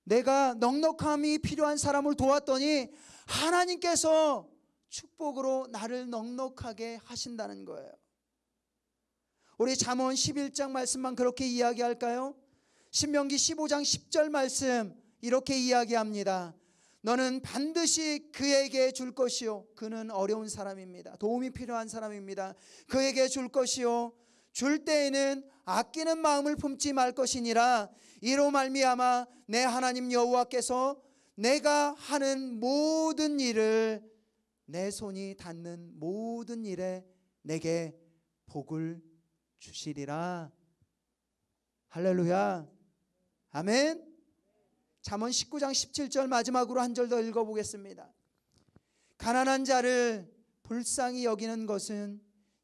내가 넉넉함이 필요한 사람을 도왔더니 하나님께서 축복으로 나를 넉넉하게 하신다는 거예요. 우리 잠언 11장 말씀만 그렇게 이야기할까요? 신명기 15장 10절 말씀 이렇게 이야기합니다. 너는 반드시 그에게 줄 것이요, 그는 어려운 사람입니다. 도움이 필요한 사람입니다. 그에게 줄 것이요, 줄 때에는 아끼는 마음을 품지 말 것이니라. 이로 말미암아 내 하나님 여호와께서 내가 하는 모든 일을, 내 손이 닿는 모든 일에 내게 복을 주시리라. 할렐루야. 아멘. 잠언 19장 17절 마지막으로 한 절 더 읽어보겠습니다. 가난한 자를 불쌍히 여기는 것은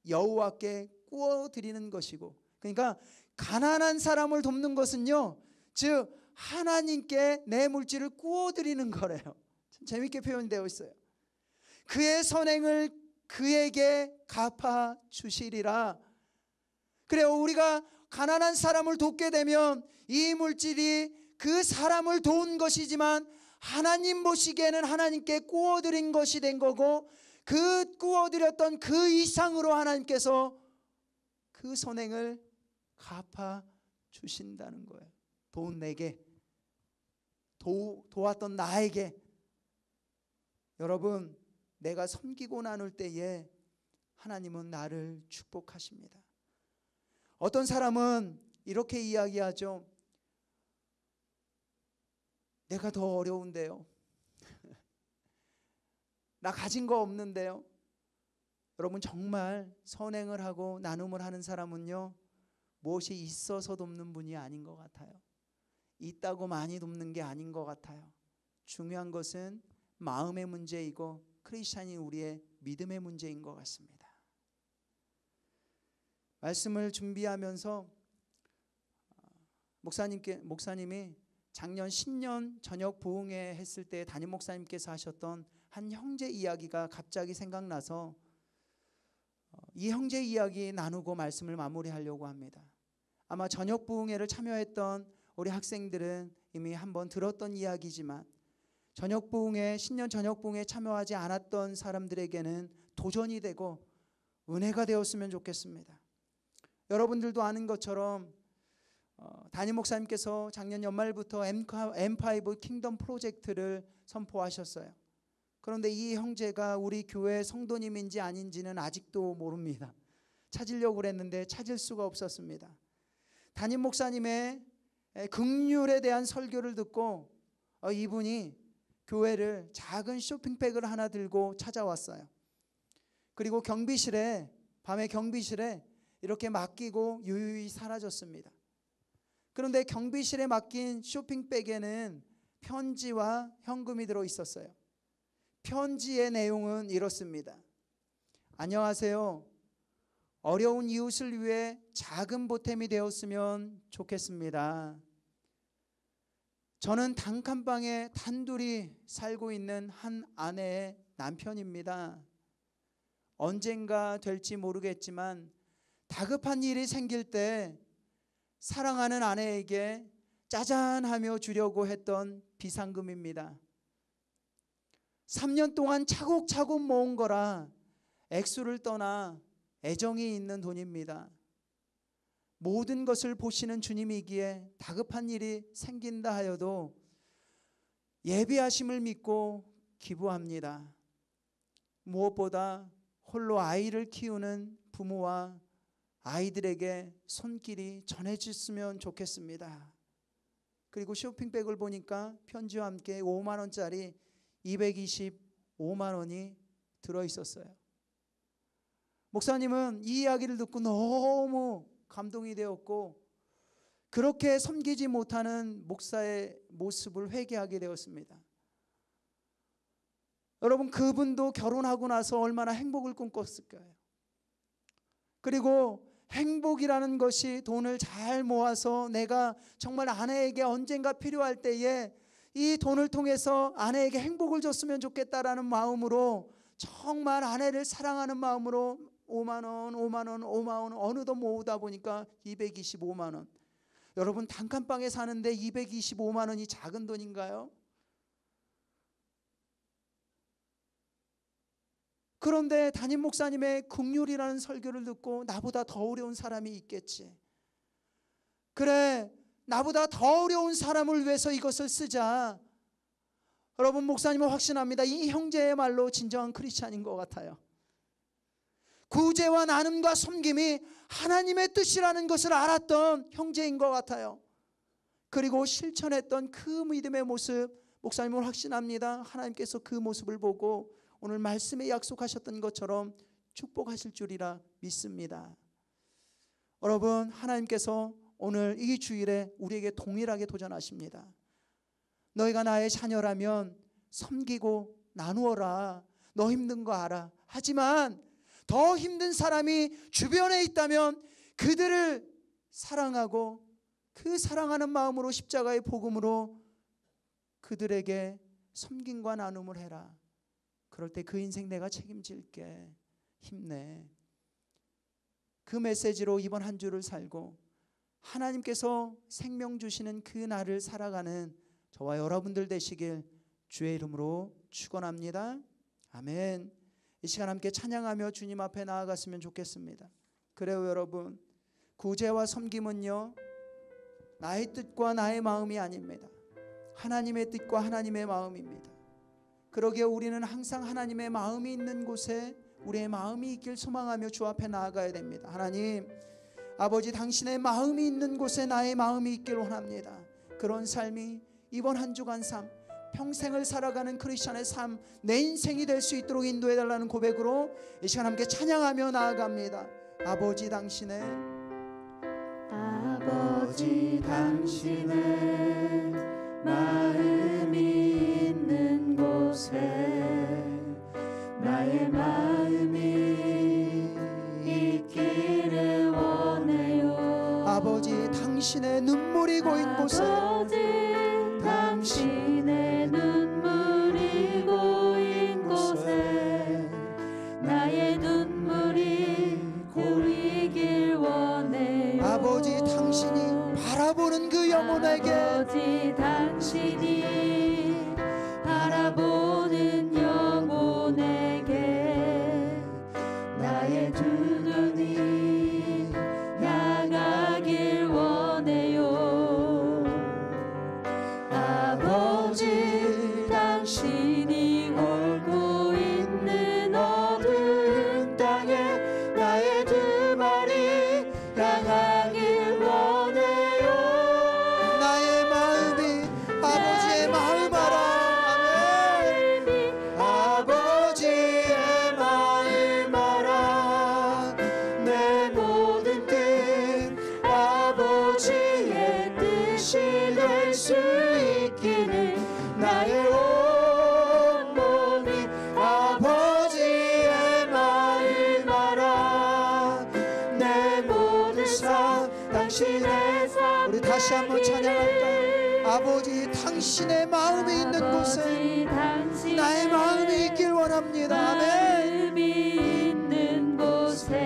여호와께 구워드리는 것이고, 그러니까 가난한 사람을 돕는 것은요, 즉 하나님께 내 물질을 구워드리는 거래요. 참 재밌게 표현되어 있어요. 그의 선행을 그에게 갚아 주시리라. 그래요. 우리가 가난한 사람을 돕게 되면 이 물질이 그 사람을 도운 것이지만 하나님 보시기에는 하나님께 구워드린 것이 된 거고, 그 구워드렸던 그 이상으로 하나님께서 그 선행을 갚아 주신다는 거예요. 도운 내게, 도왔던 나에게. 여러분, 내가 섬기고 나눌 때에 하나님은 나를 축복하십니다. 어떤 사람은 이렇게 이야기하죠. 내가 더 어려운데요. 나 가진 거 없는데요. 여러분, 정말 선행을 하고 나눔을 하는 사람은요, 무엇이 있어서 돕는 분이 아닌 것 같아요. 있다고 많이 돕는 게 아닌 것 같아요. 중요한 것은 마음의 문제이고 크리스찬인 우리의 믿음의 문제인 것 같습니다. 말씀을 준비하면서 목사님이 작년 신년 저녁 부흥회 했을 때 담임 목사님께서 하셨던 한 형제 이야기가 갑자기 생각나서 이 형제 이야기 나누고 말씀을 마무리하려고 합니다. 아마 저녁 부흥회를 참여했던 우리 학생들은 이미 한번 들었던 이야기지만, 저녁 부흥회, 신년 저녁 부흥회에 참여하지 않았던 사람들에게는 도전이 되고 은혜가 되었으면 좋겠습니다. 여러분들도 아는 것처럼 담임 목사님께서 작년 연말부터 M5 킹덤 프로젝트를 선포하셨어요. 그런데 이 형제가 우리 교회 성도님인지 아닌지는 아직도 모릅니다. 찾으려고 그랬는데 찾을 수가 없었습니다. 담임 목사님의 긍휼에 대한 설교를 듣고 이분이 교회를 작은 쇼핑백을 하나 들고 찾아왔어요. 그리고 밤에 경비실에 이렇게 맡기고 유유히 사라졌습니다. 그런데 경비실에 맡긴 쇼핑백에는 편지와 현금이 들어 있었어요. 편지의 내용은 이렇습니다. 안녕하세요. 어려운 이웃을 위해 작은 보탬이 되었으면 좋겠습니다. 저는 단칸방에 단둘이 살고 있는 한 아내의 남편입니다. 언젠가 될지 모르겠지만 다급한 일이 생길 때 사랑하는 아내에게 짜잔 하며 주려고 했던 비상금입니다. 3년 동안 차곡차곡 모은 거라 액수를 떠나 애정이 있는 돈입니다. 모든 것을 보시는 주님이기에 다급한 일이 생긴다 하여도 예비하심을 믿고 기부합니다. 무엇보다 홀로 아이를 키우는 부모와 아이들에게 손길이 전해졌으면 좋겠습니다. 그리고 쇼핑백을 보니까 편지와 함께 5만 원짜리 225만 원이 들어있었어요. 목사님은 이 이야기를 듣고 너무 감동이 되었고, 그렇게 섬기지 못하는 목사의 모습을 회개하게 되었습니다. 여러분, 그분도 결혼하고 나서 얼마나 행복을 꿈꿨을까요? 그리고 행복이라는 것이 돈을 잘 모아서 내가 정말 아내에게 언젠가 필요할 때에 이 돈을 통해서 아내에게 행복을 줬으면 좋겠다라는 마음으로, 정말 아내를 사랑하는 마음으로 5만 원, 5만 원, 5만 원 어느덧 모으다 보니까 225만 원. 여러분, 단칸방에 사는데 225만 원이 작은 돈인가요? 그런데 담임 목사님의 긍휼이라는 설교를 듣고 나보다 더 어려운 사람이 있겠지. 그래, 나보다 더 어려운 사람을 위해서 이것을 쓰자. 여러분, 목사님은 확신합니다. 이 형제야말로 진정한 크리스찬인 것 같아요. 구제와 나눔과 섬김이 하나님의 뜻이라는 것을 알았던 형제인 것 같아요. 그리고 실천했던 그 믿음의 모습, 목사님은 확신합니다. 하나님께서 그 모습을 보고 오늘 말씀에 약속하셨던 것처럼 축복하실 줄이라 믿습니다. 여러분, 하나님께서 오늘 이 주일에 우리에게 동일하게 도전하십니다. 너희가 나의 자녀라면 섬기고 나누어라. 너 힘든 거 알아. 하지만 더 힘든 사람이 주변에 있다면 그들을 사랑하고 그 사랑하는 마음으로 십자가의 복음으로 그들에게 섬김과 나눔을 해라. 그럴 때 그 인생 내가 책임질게. 힘내. 그 메시지로 이번 한 주를 살고 하나님께서 생명 주시는 그 날을 살아가는 저와 여러분들 되시길 주의 이름으로 축원합니다. 아멘. 이 시간 함께 찬양하며 주님 앞에 나아갔으면 좋겠습니다. 그래요 여러분, 구제와 섬김은요 나의 뜻과 나의 마음이 아닙니다. 하나님의 뜻과 하나님의 마음입니다. 그러기에 우리는 항상 하나님의 마음이 있는 곳에 우리의 마음이 있길 소망하며 주 앞에 나아가야 됩니다. 하나님, 아버지 당신의 마음이 있는 곳에 나의 마음이 있길 원합니다. 그런 삶이 이번 한 주간 삶, 평생을 살아가는 크리스천의 삶, 내 인생이 될 수 있도록 인도해달라는 고백으로 이 시간 함께 찬양하며 나아갑니다. 아버지 당신의 마음이 있는 곳에 나의 마음이 있기를 원해요. 아버지 당신의 눈물이 고인 곳에 당신의 눈물이 고인 곳에 나의 눈물이 고이길 원해요. 아버지 당신이 바라보는 그 영혼에게 아버지 당신이 바라보는 영혼에게 나의 두 눈이 향하길 원해요. 아버지 당신이 옳고 있는 어두운 땅에 나의 두 발이 향하길 원해요. 나의 마음이 아버지의 마음 알아. 아버지의 마음 알아. 내 모든 뜻 아버지의 뜻이 될 수 있기를 나의 온 몸이 아버지의 마음 알아. 내 모든 삶 당신의 삶. 우리 다시 한번 찬양할까요? 아버지 당신의 마음이 있는 곳에 나의 마음이 있길 원합니다. 아멘. 마음이 있는 곳에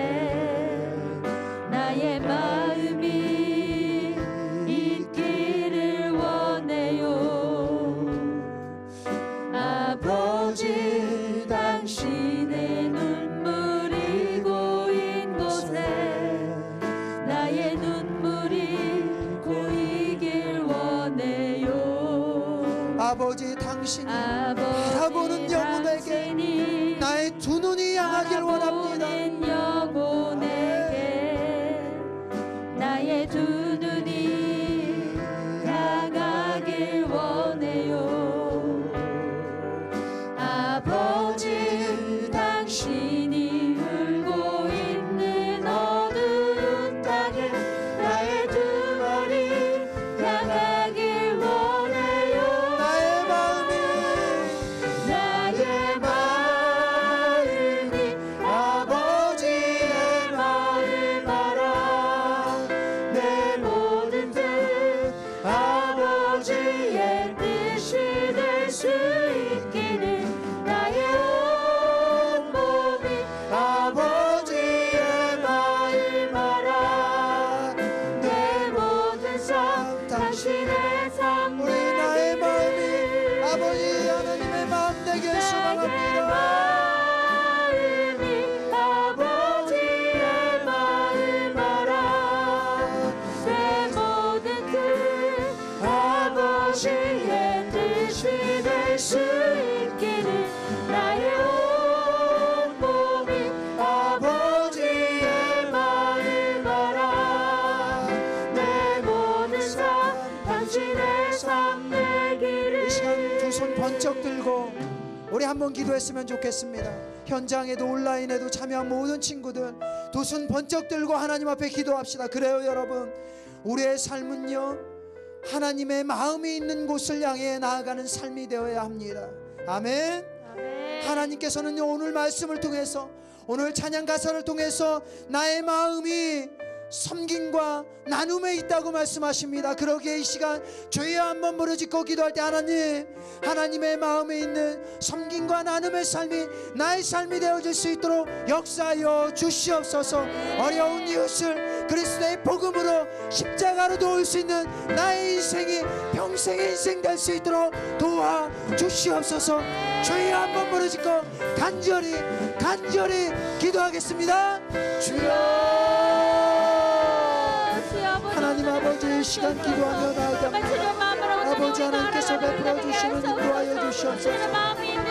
나의 마음이 있기를 원해요. 아버지 당신의 눈물이 고인 곳에 나의 눈물이 고이길 원해요. 아버지 당신이 바라보는 영혼에게 나의 두 눈이 향하길 원합니다. 영혼에게 나의 두 눈이 향하길 원해요. 아버지 당신이 울고 있는 어두운 땅에 나의 두 발이 향하길 원해요. 나의 마음이 아버지의 마음 알아. 내 모든 뜻 아버지의 뜻이 될 수 있기를 나의 온 몸이 아버지의 마음 알아. 내 모든 삶 당신의 삶. 우리 나의 마음이 아버지 하나님의 마음 되길 소망합니다. 아버지의 마음 알아. 내 모든 뜻 아버지의 뜻이 될 수 있기를 나의 온 몸이 아버지의 마음 알아. 내 모든 삶 당신의 삶 되기를. 이 시간 두 손 번쩍 들고 우리 한번 기도했으면 좋겠습니다. 현장에도 온라인에도 참여한 모든 친구들 두 손 번쩍 들고 하나님 앞에 기도합시다. 그래요 여러분, 우리의 삶은요 하나님의 마음이 있는 곳을 향해 나아가는 삶이 되어야 합니다. 아멘. 아멘. 하나님께서는 오늘 말씀을 통해서, 오늘 찬양 가사를 통해서 나의 마음이 섬김과 나눔에 있다고 말씀하십니다. 그러기에 이 시간 주여 한번 부르짖고 기도할 때, 하나님, 하나님의 마음에 있는 섬김과 나눔의 삶이 나의 삶이 되어질 수 있도록 역사하여 주시옵소서. 어려운 이웃을 그리스도의 복음으로 십자가로 도울 수 있는 나의 인생이 평생의 인생 될 수 있도록 도와 주시옵소서. 주여 한번 부르짖고 간절히 기도하겠습니다. 주여, 하나님 아버지, 이 시간 기도하며 나아갑니다. 아버지 하나님께서 베풀어 주시는 인도하여 주시옵소서.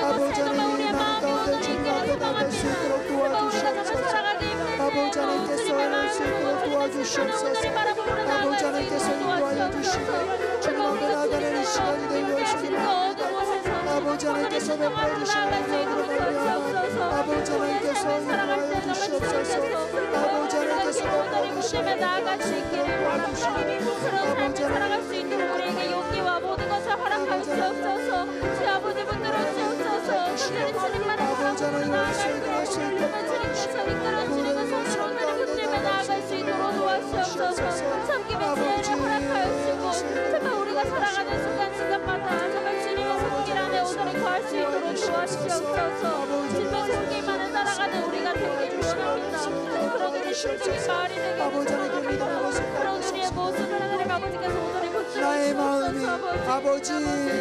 아버지 하나님 나 가운데 주님 앞에 나갈 수 있도록 도와주시옵소서. 아버지 하나님께서 할 수 있도록 도와주시옵소서. 아버지 하나님께서 인도하여 주시고 주님 앞에 나가는 이 시간이 되게 하시옵소서. 아버지 하나님께서 베풀어 주시는 인도로 말미암아 아버지 하나님께서 인도하여 주시옵소서. 아버지 하나님께서 베풀어 주시는 나아갈 수 있기를 원합니다. 그런 삶을 살아갈 수 있도록 우리에게 용기와 모든 것을 허락하옵소서. 주 아버지 붙들어 주옵소서. 주님의 주님만을 바라보고 나아갈 수 있도록 주님께서 이끌어주는 것을 오늘의 붙들며 나아갈 수 있도록 도와주옵소서. 섬김의 지혜를 허락하옵시고 정말 우리가 살아가는 순간순간마다 정말 주님의 손길 안에 오늘을 구할 수 있도록 도와주시옵소서. 주님의 손길만을 따라가는 우리가 되기를 원합니다. 그런 우리 신중히 마을이 되게 해주옵소서. 그런 우리의 모습을 하나님 아버지께서 오늘을 붙들어 나의 마음이 주옵소서. 아버지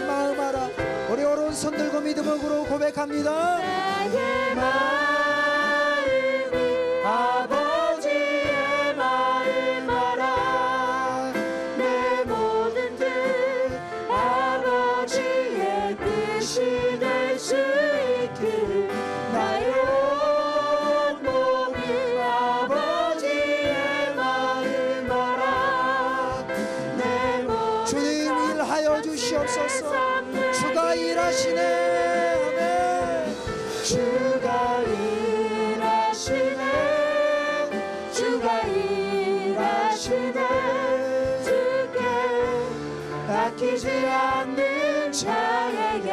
마음 알아. 우리 오른손 들고 믿음으로 고백합니다. 나의 마음이 아버지의 마음 알아. 내 모든 뜻 아버지의 뜻이 될 수 있기를 나의 온 몸이 아버지의 마음 알아. 내 모든 주님 일하여 주시옵소서. 주가 일하시네. 아멘. 주가 일하시네. 주가 일하시네. 주께 아끼지 않는 자에게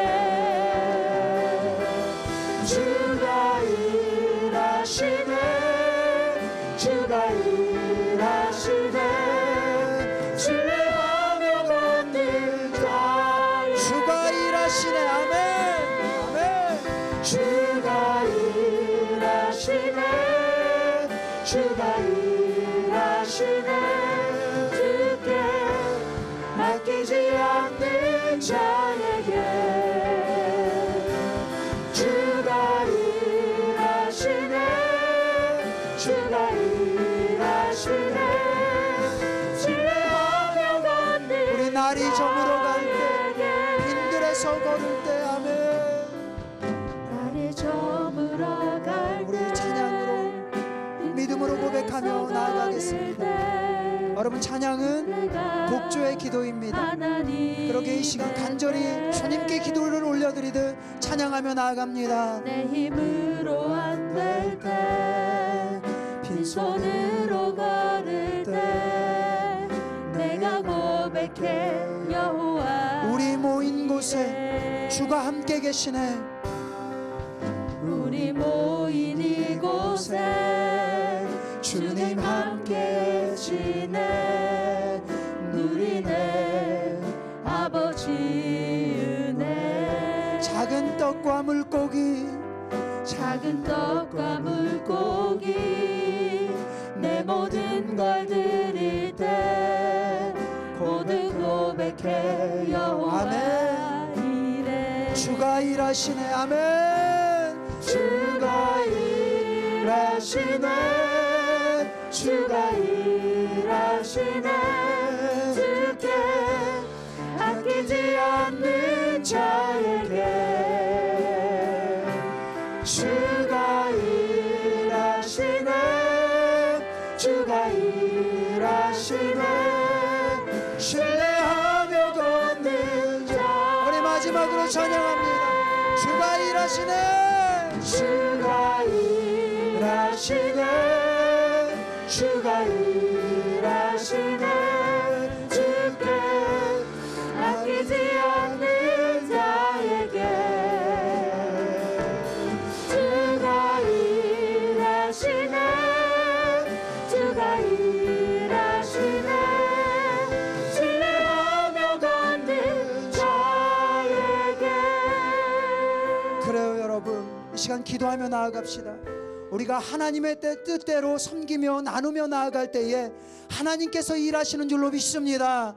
주가 일하시네. 주가 일하시네. 신뢰하며 걷는 자에게 주가 일하시네. 아멘. 아멘. 주가 일하시네. 주가 일하시네. 주께 아끼지 않는 자에게 주가 일하시네. 주가 일하시네. 신뢰하며 걷는 우리 날이 저물어 갈 때, 자에게 빈들에서 걸을 때, 아멘. 날이 저물어 갈 우리 때 찬양으로 믿음으로 고백하며 나아가겠습니다. 여러분, 찬양은 독주의 기도입니다. 그러게 이 시간 간절히 주님께 기도를 올려드리듯 찬양하며 나아갑니다. 내 힘으로 안 될 때, 빈손으로 걸을 때, 내가 고백해 여호와. 우리 모인 곳에 주가 함께 계시네. 우리 모인 이곳에 주님 함께 계시네. 누리네 아버지 은혜. 작은 떡과 물고기, 작은 떡과 물고기 내 모든 걸 드릴 때 고백 고백해 여호와 이래. 주가 일하시네. 아멘. 주가 일하시네. 주가 일하시네. 주께 아끼지 않는 자에게 주가 일하시네. 주가 일하시네. 신뢰하며 걷는 자. 우리 마지막으로 찬양합니다. 주가 일하시네. 주가 일하시네. 주가 일하시네. 주께 시간 기도하며 나아갑시다. 우리가 하나님의 뜻대로 섬기며 나누며 나아갈 때에 하나님께서 일하시는 줄로 믿습니다.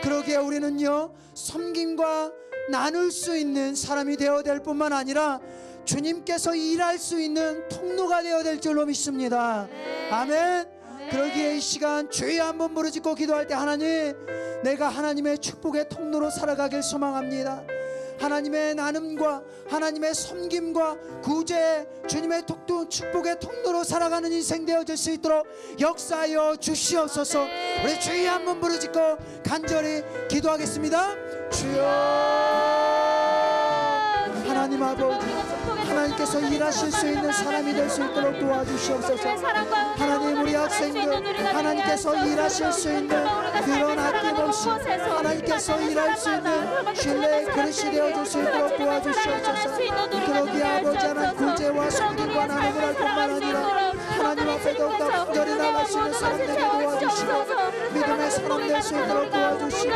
그러기에 우리는요, 섬김과 나눌 수 있는 사람이 되어야 될 뿐만 아니라 주님께서 일할 수 있는 통로가 되어야 될 줄로 믿습니다. 아멘. 그러기에 이 시간 주여 한번 부르짖고 기도할 때, 하나님, 내가 하나님의 축복의 통로로 살아가길 소망합니다. 하나님의 나눔과 하나님의 섬김과 구제, 주님의 축복의 통로로 살아가는 인생 되어질 수 있도록 역사하여 주시옵소서. 우리 주여 한번 부르짖고 간절히 기도하겠습니다. 주여, 하나님 아버지, 하나님께서 일하실 수 있는 사람이 될 수 있도록 도와주시옵소서. 하나님, 우리 학생들 하나님께서 일하실 수 있는 그런 아낌없이 하나님께서 일할 수 있는 신뢰의 그릇이 되어줄 수 있도록 도와주시옵소서. 그러기에 아버지 하나님, 구제와 섬김과 나눔을 할 뿐만 아니라 하나님 앞에 더욱더 간절히 나갈 수 있는 사람 되게 도와주시고 믿음의 사람 될 수 있도록 도와주시고,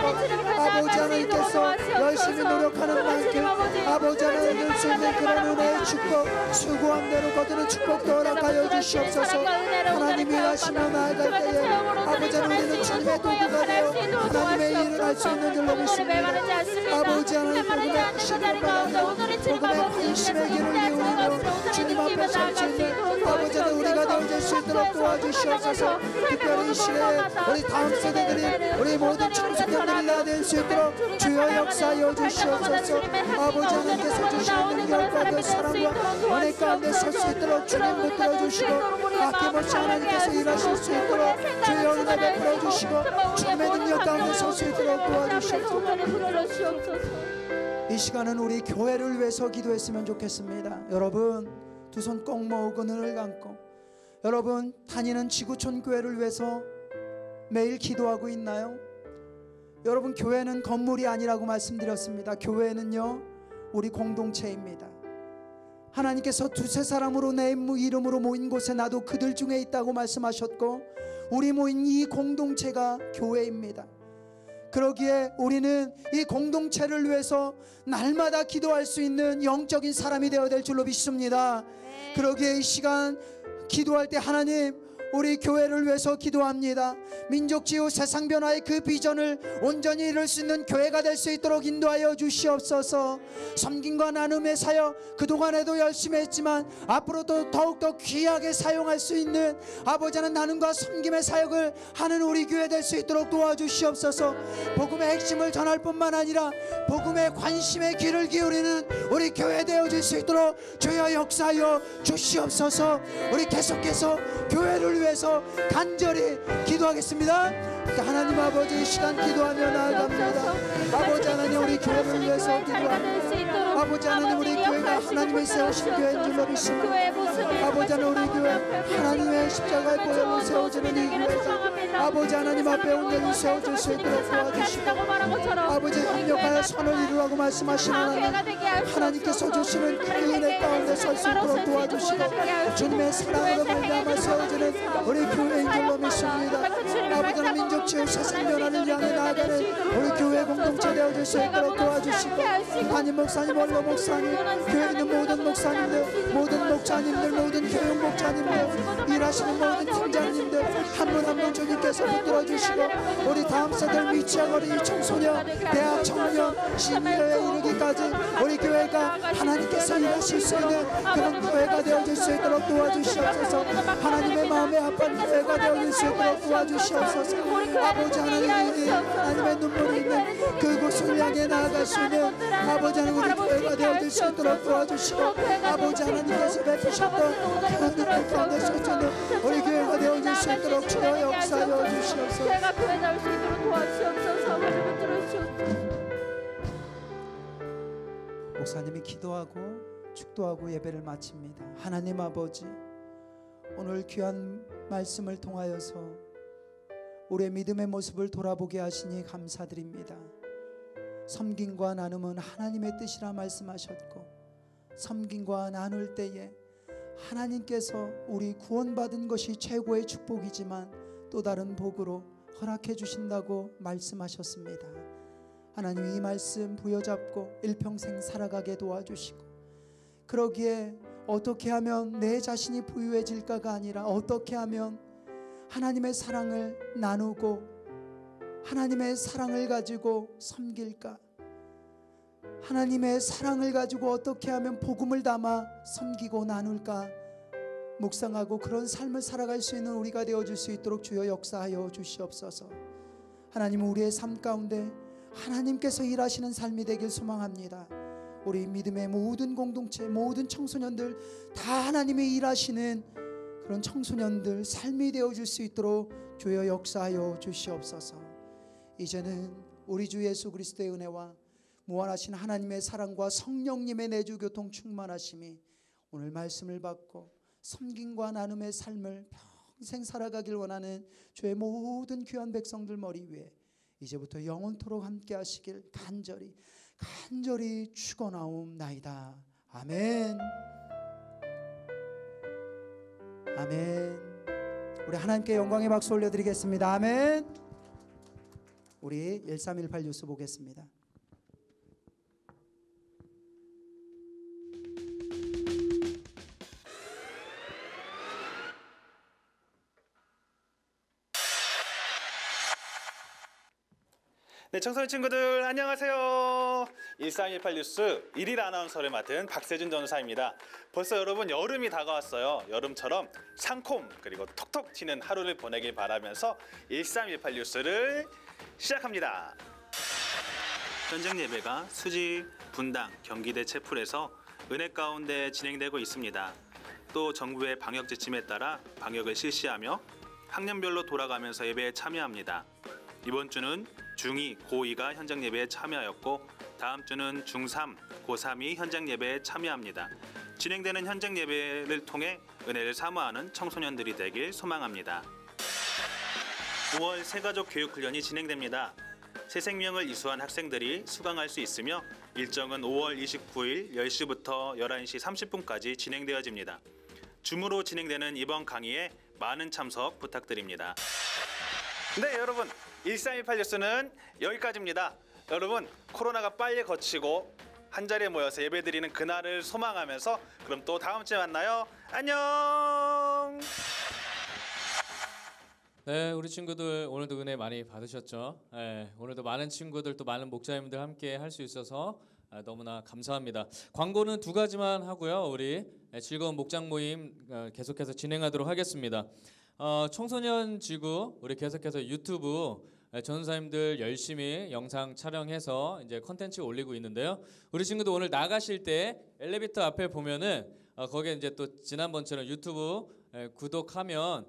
아버지 하나님께서 열심히 노력하는 만큼 아버지 하나님 늘 수 있는 그런 은혜의 축복, 수고한 대로 거두는 축복도 허락하여 주시옵소서. 하나님이 일하시며 나아갈 때에 아버지 하나님, 우리는 주님의 도구가 되어 하나님의 일을 할 수 있는 줄로 믿습니다. 아버지 하나님, 복음의 핵심을 말하며 복음의 관심의 길을 이루며 주님 앞에 설 수 있는 아버지 하나님 우리가 되어질 수 있도록 도와주시옵소서. 특별히 이 시대에 우리 다음 세대들이, 우리 모든 청소년들이 다 될 수 있도록 주여 역사하여 주시옵소서. 아버지 하나님께서 주시는 능력과 그 사랑과 은혜 가운데 설 수 있도록 주님 붙들어 주시고, 아낌없이 하나님께서 일하실 수 있도록 주여 은혜 베풀어 주시고 주님의 능력 가운데 설 수 있도록 도와주시옵소서. 이 시간은 우리 교회를 위해서 기도했으면 좋겠습니다. 여러분, 두 손 꼭 모으고 눈을 감고, 여러분 다니는 지구촌 교회를 위해서 매일 기도하고 있나요? 여러분, 교회는 건물이 아니라고 말씀드렸습니다. 교회는요, 우리 공동체입니다. 하나님께서 두세 사람으로 내 이름으로 모인 곳에 나도 그들 중에 있다고 말씀하셨고, 우리 모인 이 공동체가 교회입니다. 그러기에 우리는 이 공동체를 위해서 날마다 기도할 수 있는 영적인 사람이 되어야 될 줄로 믿습니다. 그러기에 이 시간 기도할 때, 하나님, 우리 교회를 위해서 기도합니다. 민족지우 세상 변화의 그 비전을 온전히 이룰 수 있는 교회가 될 수 있도록 인도하여 주시옵소서. 섬김과 나눔의 사역, 그동안에도 열심히 했지만 앞으로도 더욱더 귀하게 사용할 수 있는 아버지 하나님 나눔과 섬김의 사역을 하는 우리 교회 될 수 있도록 도와주시옵소서. 복음의 핵심을 전할 뿐만 아니라 복음의 관심의 귀를 기울이는 우리 교회 되어질 수 있도록 주여 역사하여 주시옵소서. 우리 계속해서 교회를 위해서 간절히 기도하겠습니다. 하나님 아버지, 이 시간 기도하며 나아갑니다. 아버지 하나님, 우리 교회를 위해서 기도합니다. 아버지 하나님, 우리 교회가 하나님이 세우신 교회인 줄로 믿습니다. 아버지 하나님, 우리 교회 하나님의 십자가의 보혈로 세워지는 이 교회가 아버지 하나님 앞에 온전히 세워질 수 있도록 도와주시고, 아버지 협력하여 선을 이루라고 말씀하시는 하나님께서 주시는 그 은혜 가운데 설 수 있도록 도와주시고, 주님의 사랑으로 말미암아 세워지는 우리 교회인 줄로 믿습니다. 아버지 하나님, 민족지우 세상 변화를 향해 나아가는 우리 교회 공동체 되어질 수 있도록 도와주시고, 담임 목사님, 원로 목사님, 교회에 있는 모든 목사님들, 모든 목자님들, 모든 교육 목자님들, 일하시는 모든 팀장님들 한 분 한 분 주님께서 붙들어 주시고, 우리 다음 세대를 위치한 어린이 청소년, 대학 청년, 시민회에 이르기까지 우리 교회가 하나님께서 일하실 수 있는 그런 교회가 되어질 수 있도록 도와주시옵소서. 하나님의 마음에 합한 교회가 되어질 수 있도록 도와주시옵소서. 아버지 하나님의 눈물이 있는 그곳을 향해 나아갈 수 있는 아버지 하나님, 우리 교회가 되어질 수 있도록 도와주시고, 아버지 하나님께서 베푸셨던 그 눈물 가운데 쏟는 우리 교회가 되어질 수 있도록 주여 역사하여 주시옵소서. 교회가 교회 나올 수 있도록 도와주시옵소서. 말씀을 들어주시옵소서. 목사님이 기도하고 축도하고 예배를 마칩니다. 하나님 아버지, 오늘 귀한 말씀을 통하여서 우리의 믿음의 모습을 돌아보게 하시니 감사드립니다. 섬김과 나눔은 하나님의 뜻이라 말씀하셨고, 섬김과 나눌 때에 하나님께서 우리 구원받은 것이 최고의 축복이지만 또 다른 복으로 허락해 주신다고 말씀하셨습니다. 하나님, 이 말씀 부여잡고 일평생 살아가게 도와주시고, 그러기에 어떻게 하면 내 자신이 부유해질까가 아니라 어떻게 하면 하나님의 사랑을 나누고 하나님의 사랑을 가지고 섬길까, 하나님의 사랑을 가지고 어떻게 하면 복음을 담아 섬기고 나눌까 묵상하고 그런 삶을 살아갈 수 있는 우리가 되어줄 수 있도록 주여 역사하여 주시옵소서. 하나님은 우리의 삶 가운데 하나님께서 일하시는 삶이 되길 소망합니다. 우리 믿음의 모든 공동체, 모든 청소년들 다 하나님이 일하시는 그런 청소년들 삶이 되어줄 수 있도록 주여 역사하여 주시옵소서. 이제는 우리 주 예수 그리스도의 은혜와 무한하신 하나님의 사랑과 성령님의 내주 교통 충만하심이 오늘 말씀을 받고 섬김과 나눔의 삶을 평생 살아가길 원하는 주의 모든 귀한 백성들 머리 위에 이제부터 영원토록 함께 하시길 간절히 축원하옵나이다. 아멘. 아멘. 우리 하나님께 영광의 박수 올려드리겠습니다. 아멘. 우리 1318 뉴스 보겠습니다. 네, 청소년 친구들 안녕하세요. 1318 뉴스 1일 아나운서를 맡은 박세준 전사입니다. 벌써 여러분 여름이 다가왔어요. 여름처럼 상콤 그리고 톡톡 튀는 하루를 보내길 바라면서 1318 뉴스를 시작합니다. 현장 예배가 수지, 분당, 경기대 채플에서 은혜 가운데 진행되고 있습니다. 또 정부의 방역 지침에 따라 방역을 실시하며 학년별로 돌아가면서 예배에 참여합니다. 이번 주는 중2, 고2가 현장 예배에 참여하였고 다음 주는 중3, 고3이 현장 예배에 참여합니다. 진행되는 현장 예배를 통해 은혜를 사모하는 청소년들이 되길 소망합니다. 5월 새가족 교육훈련이 진행됩니다. 새 생명을 이수한 학생들이 수강할 수 있으며 일정은 5월 29일 10시부터 11시 30분까지 진행되어집니다. 줌으로 진행되는 이번 강의에 많은 참석 부탁드립니다. 네, 여러분 1318 뉴스는 여기까지입니다. 여러분 코로나가 빨리 거치고 한자리에 모여서 예배드리는 그날을 소망하면서 그럼 또 다음 주에 만나요. 안녕. 네, 우리 친구들 오늘도 은혜 많이 받으셨죠? 네, 오늘도 많은 친구들 또 많은 목자님들 함께 할 수 있어서 너무나 감사합니다. 광고는 2가지만 하고요. 우리 즐거운 목장 모임 계속해서 진행하도록 하겠습니다. 청소년 지구 우리 계속해서 유튜브 전사님들 열심히 영상 촬영해서 이제 컨텐츠 올리고 있는데요. 우리 친구들 오늘 나가실 때 엘리베이터 앞에 보면은 거기에 이제 또 지난번처럼 유튜브 구독하면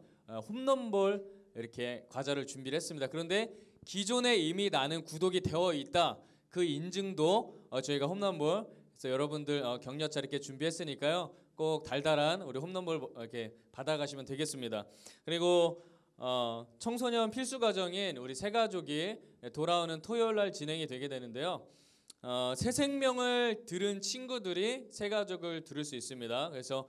홈런볼 이렇게 과자를 준비를 했습니다. 그런데 기존에 이미 나는 구독이 되어 있다 그 인증도 저희가 홈런볼 그래서 여러분들 격려차 이렇게 준비했으니까요. 꼭 달달한 우리 홈런볼 이렇게 받아가시면 되겠습니다. 그리고 청소년 필수 과정인 우리 새 가족이 돌아오는 토요일 날 진행이 되게 되는데요. 새 생명을 들은 친구들이 새 가족을 들을 수 있습니다. 그래서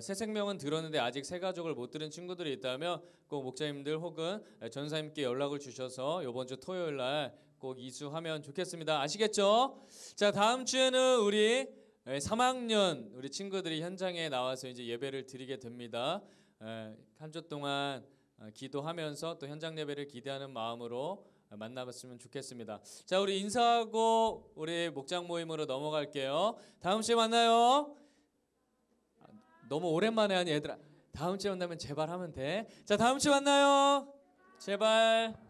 새 생명은 들었는데 아직 새 가족을 못 들은 친구들이 있다면 꼭 목자님들 혹은 전사님께 연락을 주셔서 이번 주 토요일 날 꼭 이수하면 좋겠습니다. 아시겠죠? 자, 다음 주에는 우리 3학년 우리 친구들이 현장에 나와서 이제 예배를 드리게 됩니다. 한 주 동안 기도하면서 또 현장 예배를 기대하는 마음으로 만나봤으면 좋겠습니다. 자, 우리 인사하고 우리 목장 모임으로 넘어갈게요. 다음 주에 만나요. 너무 오랜만에 하니 얘들아. 다음 주에 만나면 제발 하면 돼. 자, 다음 주에 만나요. 제발.